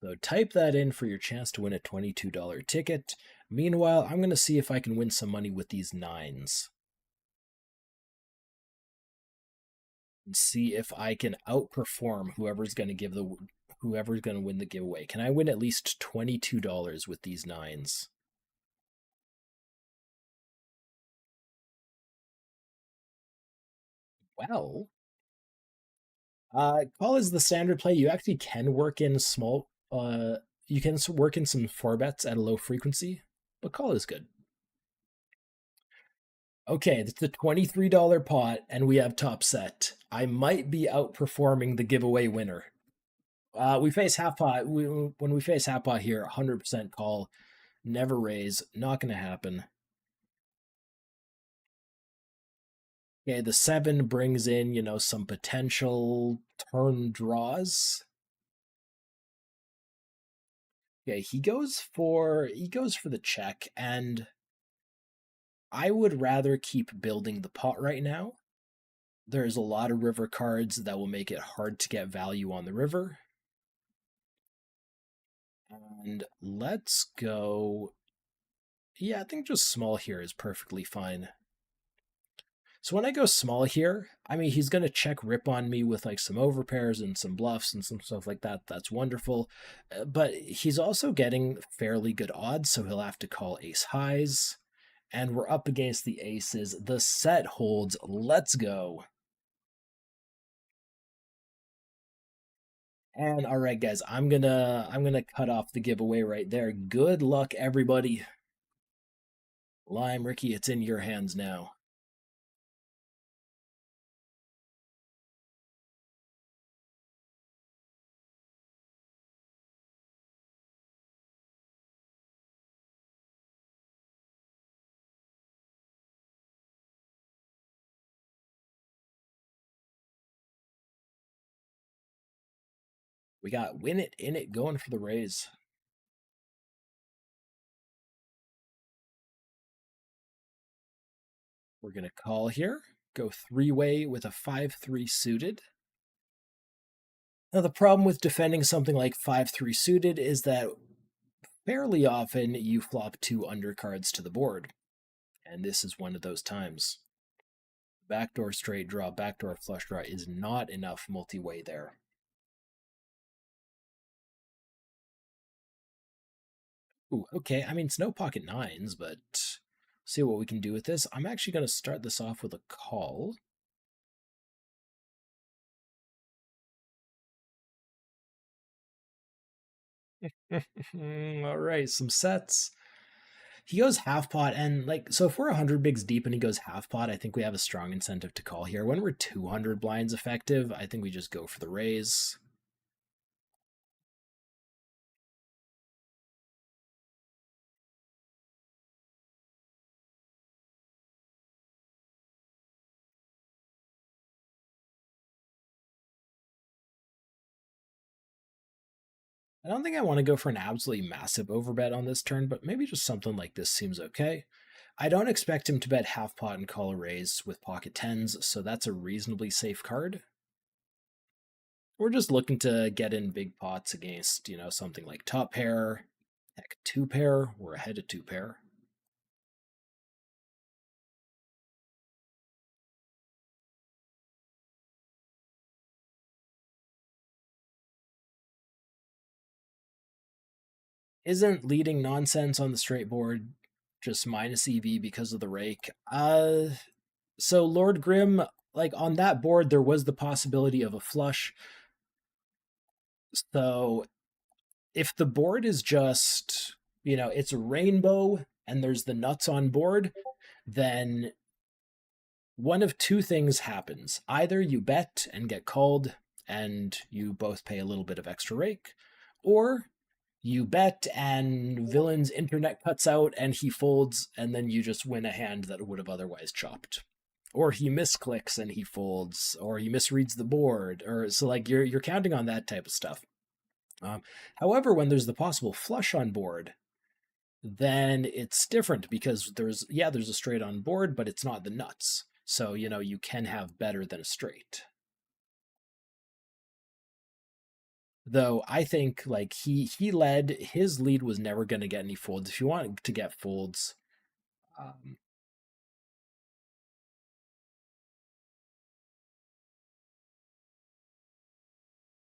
So type that in for your chance to win a $22 ticket. Meanwhile, I'm going to see if I can win some money with these 9s. And see if I can outperform whoever's going to win the giveaway. Can I win at least $22 with these 9s? Well, call is the standard play. You actually can work in you can work in some 4 bets at a low frequency, but call is good. Okay, it's a $23 pot, and we have top set. I might be outperforming the giveaway winner. We face half pot. When we face half pot here, 100% call, never raise. Not going to happen. Okay, the 7 brings in, some potential turn draws. Okay, he goes for the check, and I would rather keep building the pot right now. There's a lot of river cards that will make it hard to get value on the river. And let's go. Yeah, I think just small here is perfectly fine. So when I go small here, I mean, he's going to check rip on me with like some overpairs and some bluffs and some stuff like that. That's wonderful. But he's also getting fairly good odds, so he'll have to call ace highs. And we're up against the aces. The set holds. Let's go. And all right, guys, I'm gonna cut off the giveaway right there. Good luck, everybody. Lime Ricky, it's in your hands now. We got win it in it going for the raise. We're gonna call here. Go 3-way with a 5-3 suited. Now the problem with defending something like 5-3 suited is that fairly often you flop 2 undercards to the board. And this is one of those times. Backdoor straight draw, backdoor flush draw is not enough multi-way there. Ooh, okay. I mean, it's no pocket nines, but see what we can do with this. I'm actually going to start this off with a call. All right, some sets. He goes half pot, and like, so if we're 100 bigs deep and he goes half pot, I think we have a strong incentive to call here. When we're 200 blinds effective, I think we just go for the raise. I don't think I want to go for an absolutely massive overbet on this turn, but maybe just something like this seems okay. I don't expect him to bet half pot and call a raise with pocket tens, so that's a reasonably safe card. We're just looking to get in big pots against, something like top pair, heck, 2-pair. We're ahead of 2-pair. Isn't leading nonsense on the straight board just minus EV because of the rake? So Lord Grim, like on that board, there was the possibility of a flush. So if the board is just, it's a rainbow and there's the nuts on board, then one of two things happens. Either you bet and get called and you both pay a little bit of extra rake, or you bet and villain's internet cuts out and he folds, and then you just win a hand that would have otherwise chopped. Or he misclicks and he folds, or he misreads the board, or so like you're counting on that type of stuff. However, when there's the possible flush on board, then it's different because there's a straight on board, but it's not the nuts. So, you can have better than a straight. Though I think like he led, his lead was never going to get any folds. If you want to get folds,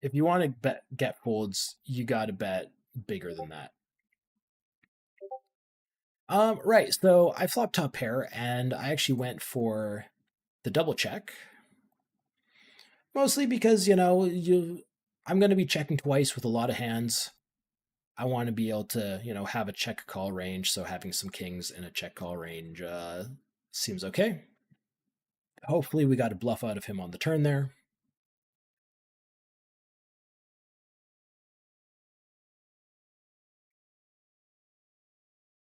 if you want to get folds, you got to bet bigger than that. Right. So I flopped top pair, and I actually went for the double check, mostly because I'm going to be checking twice with a lot of hands. I want to be able to have a check call range. So having some kings in a check call range Seems okay. Hopefully we got a bluff out of him on the turn there.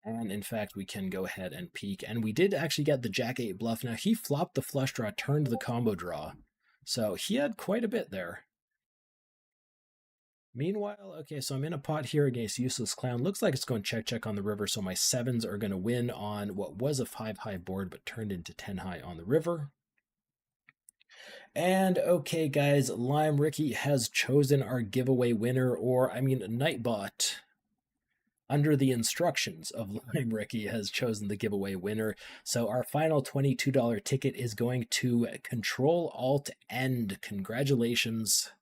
And in fact, we can go ahead and peek. And we did actually get the Jack-8 bluff. Now, he flopped the flush draw, turned the combo draw. So he had quite a bit there. Meanwhile, okay, so I'm in a pot here against Useless Clown. Looks like it's going check on the river, so my 7s are going to win on what was a 5-high board, but turned into 10-high on the river. And okay, guys, Lime Ricky has chosen our giveaway winner, or I mean, Nightbot, under the instructions of Lime Ricky, has chosen the giveaway winner. So our final $22 ticket is going to Control Alt End. Congratulations.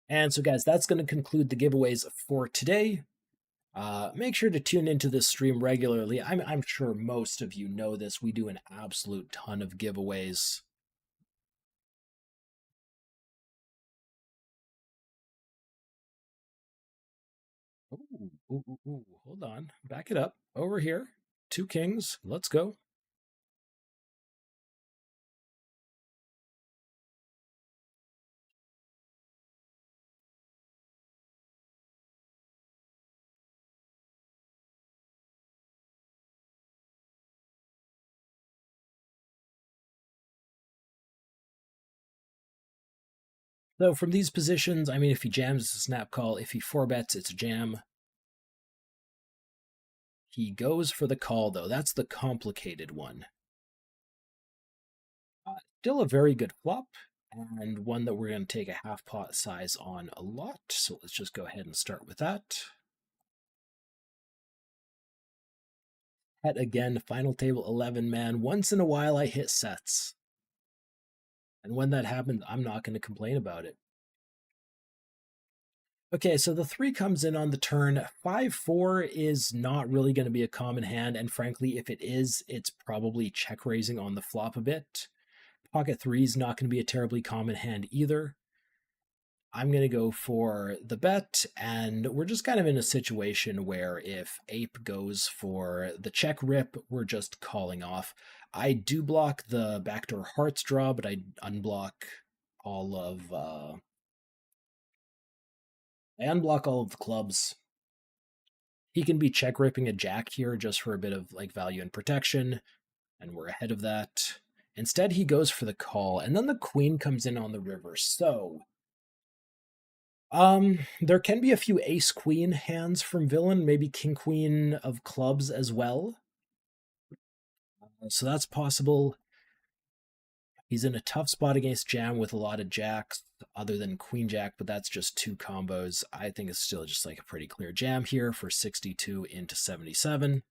And so, guys, that's going to conclude the giveaways for today. Make sure to tune into this stream regularly. I'm sure most of you know this. We do an absolute ton of giveaways. Ooh, hold on. Back it up. Over here. 2 kings. Let's go. So from these positions, I mean, if he jams, it's a snap call. If he 4-bets, it's a jam. He goes for the call, though. That's the complicated one. Still a very good flop, and one that we're going to take a half pot size on a lot. So let's just go ahead and start with that. Head again, final table 11, man. Once in a while, I hit sets. And when that happens, I'm not going to complain about it. Okay, so the 3 comes in on the turn. 5-4 is not really going to be a common hand, and frankly, if it is, it's probably check raising on the flop a bit. Pocket 3 is not going to be a terribly common hand either. I'm going to go for the bet, and we're just kind of in a situation where if Ape goes for the check rip, we're just calling off. I do block the backdoor hearts draw, but I unblock all of the clubs. He can be check ripping a jack here just for a bit of like value and protection, and we're ahead of that. Instead, he goes for the call, and then the queen comes in on the river. So there can be a few ace-queen hands from villain, maybe king-queen of clubs as well. So that's possible. He's in a tough spot against jam with a lot of jacks, other than queen jack, but that's just 2 combos. I think it's still just like a pretty clear jam here for 62 into 77.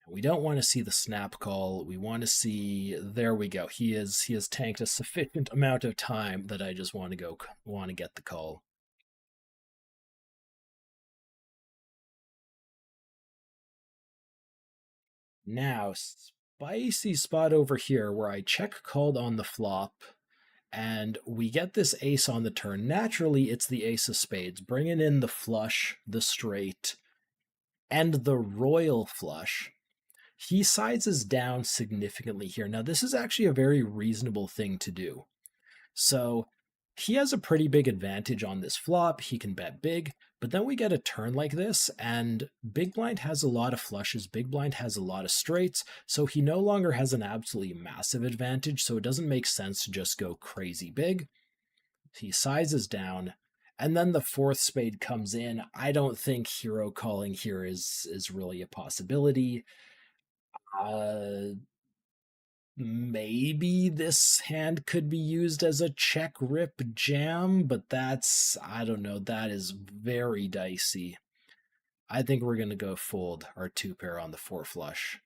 We don't want to see the snap call. We want to see, there we go. He has tanked a sufficient amount of time that I just want to get the call. Now, spicy spot over here where I check called on the flop, and we get this ace on the turn. Naturally, it's the ace of spades, bringing in the flush, the straight, and the royal flush. He sizes down significantly here. Now, this is actually a very reasonable thing to do. So he has a pretty big advantage on this flop. He can bet big, but then we get a turn like this, and big blind has a lot of flushes, big blind has a lot of straights, so he no longer has an absolutely massive advantage, so it doesn't make sense to just go crazy big. He sizes down, and then the 4th spade comes in. I don't think hero calling here is really a possibility. Maybe this hand could be used as a check rip jam, but that's, I don't know, that is very dicey. I think we're going to go fold our 2 pair on the 4 flush.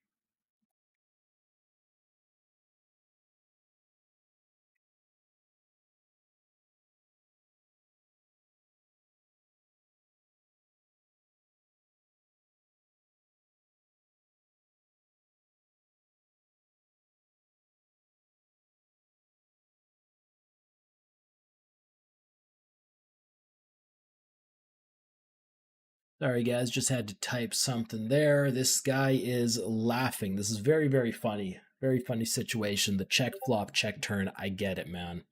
Sorry, guys, just had to type something there. This guy is laughing. This is very, very funny. Very funny situation. The check flop, check turn. I get it, man.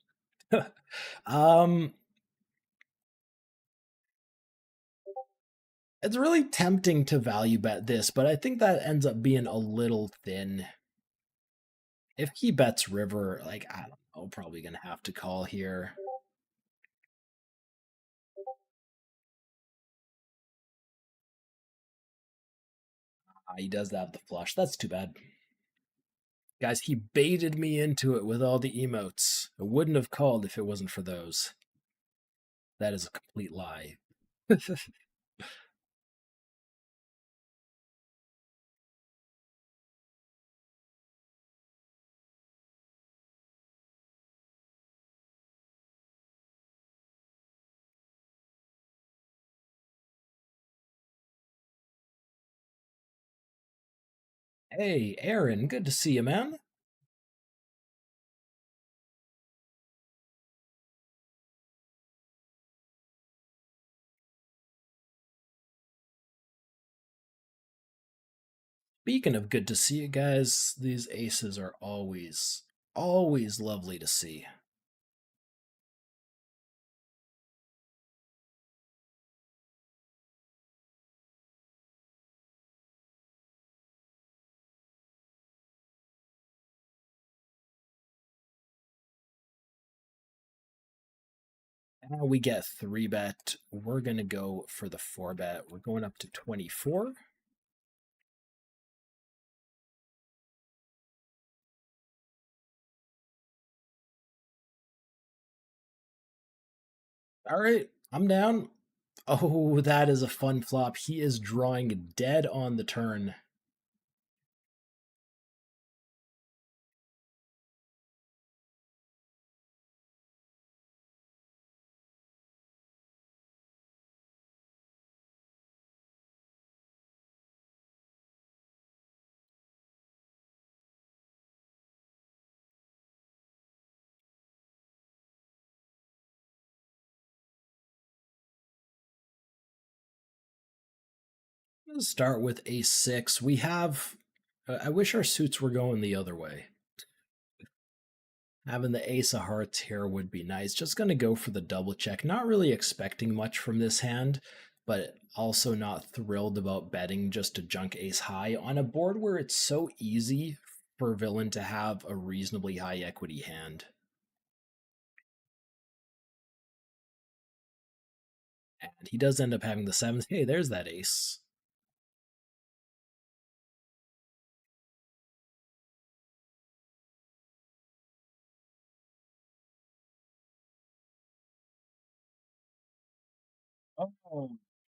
um, it's really tempting to value bet this, but I think that ends up being a little thin. If he bets river, like, I don't know, probably gonna have to call here. He does have the flush. That's too bad. Guys, he baited me into it with all the emotes. I wouldn't have called if it wasn't for those. That is a complete lie. Hey, Aaron, good to see you, man. Speaking of good to see you guys, these aces are always, always lovely to see. Now we get 3-bet. We're going to go for the 4-bet. We're going up to 24. All right, I'm down. Oh, that is a fun flop. He is drawing dead on the turn. Let's start with ace-6. We have... I wish our suits were going the other way. Having the ace of hearts here would be nice. Just going to go for the double check. Not really expecting much from this hand, but also not thrilled about betting just a junk ace high on a board where it's so easy for villain to have a reasonably high equity hand. And he does end up having the 7th. Hey, there's that ace.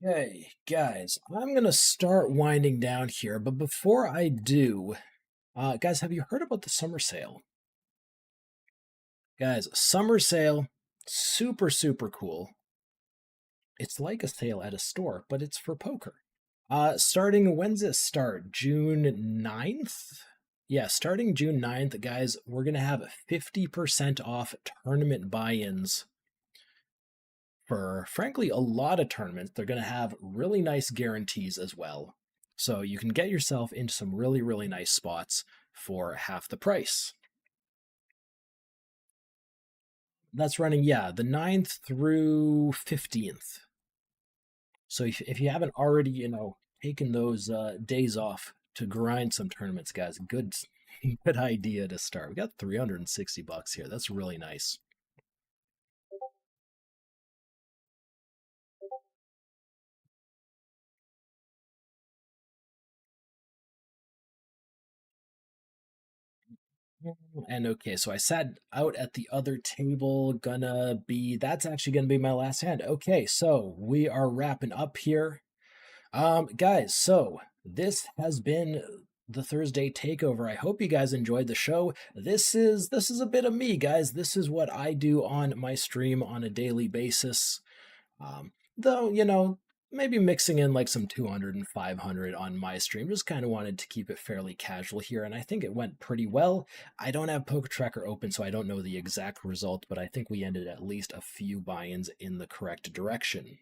Okay, guys, I'm going to start winding down here, but before I do, guys, have you heard about the summer sale? Guys, summer sale, super, super cool. It's like a sale at a store, but it's for poker. Starting, when's it start? June 9th? Yeah, starting June 9th, guys, we're going to have 50% off tournament buy-ins for, frankly, a lot of tournaments. They're going to have really nice guarantees as well. So you can get yourself into some really, really nice spots for half the price. That's running, yeah, the 9th through 15th. So if you haven't already, taken those days off to grind some tournaments, guys, good good idea to start. We got $360 here. That's really nice. And okay, so I sat out at the other table. That's actually gonna be my last hand. Okay, so we are wrapping up here. Guys, so this has been the Thursday takeover. I hope you guys enjoyed the show. This is a bit of me, guys. This is what I do on my stream on a daily basis. Though, maybe mixing in like some 200 and 500 on my stream. Just kind of wanted to keep it fairly casual here, and I think it went pretty well. I don't have Poker Tracker open, so I don't know the exact result, but I think we ended at least a few buy-ins in the correct direction.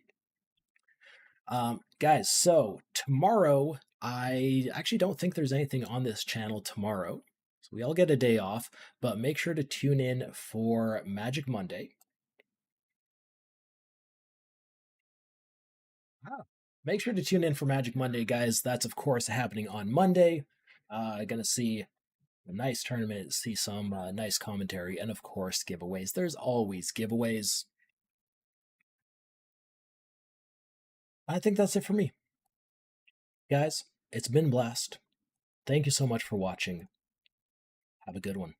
Guys, so tomorrow, I actually don't think there's anything on this channel tomorrow. So we all get a day off, but make sure to tune in for Magic Monday. Make sure to tune in for Magic Monday, guys. That's, of course, happening on Monday. Gonna see a nice tournament, see some nice commentary, and, of course, giveaways. There's always giveaways. I think that's it for me. Guys, it's been blessed. Thank you so much for watching. Have a good one.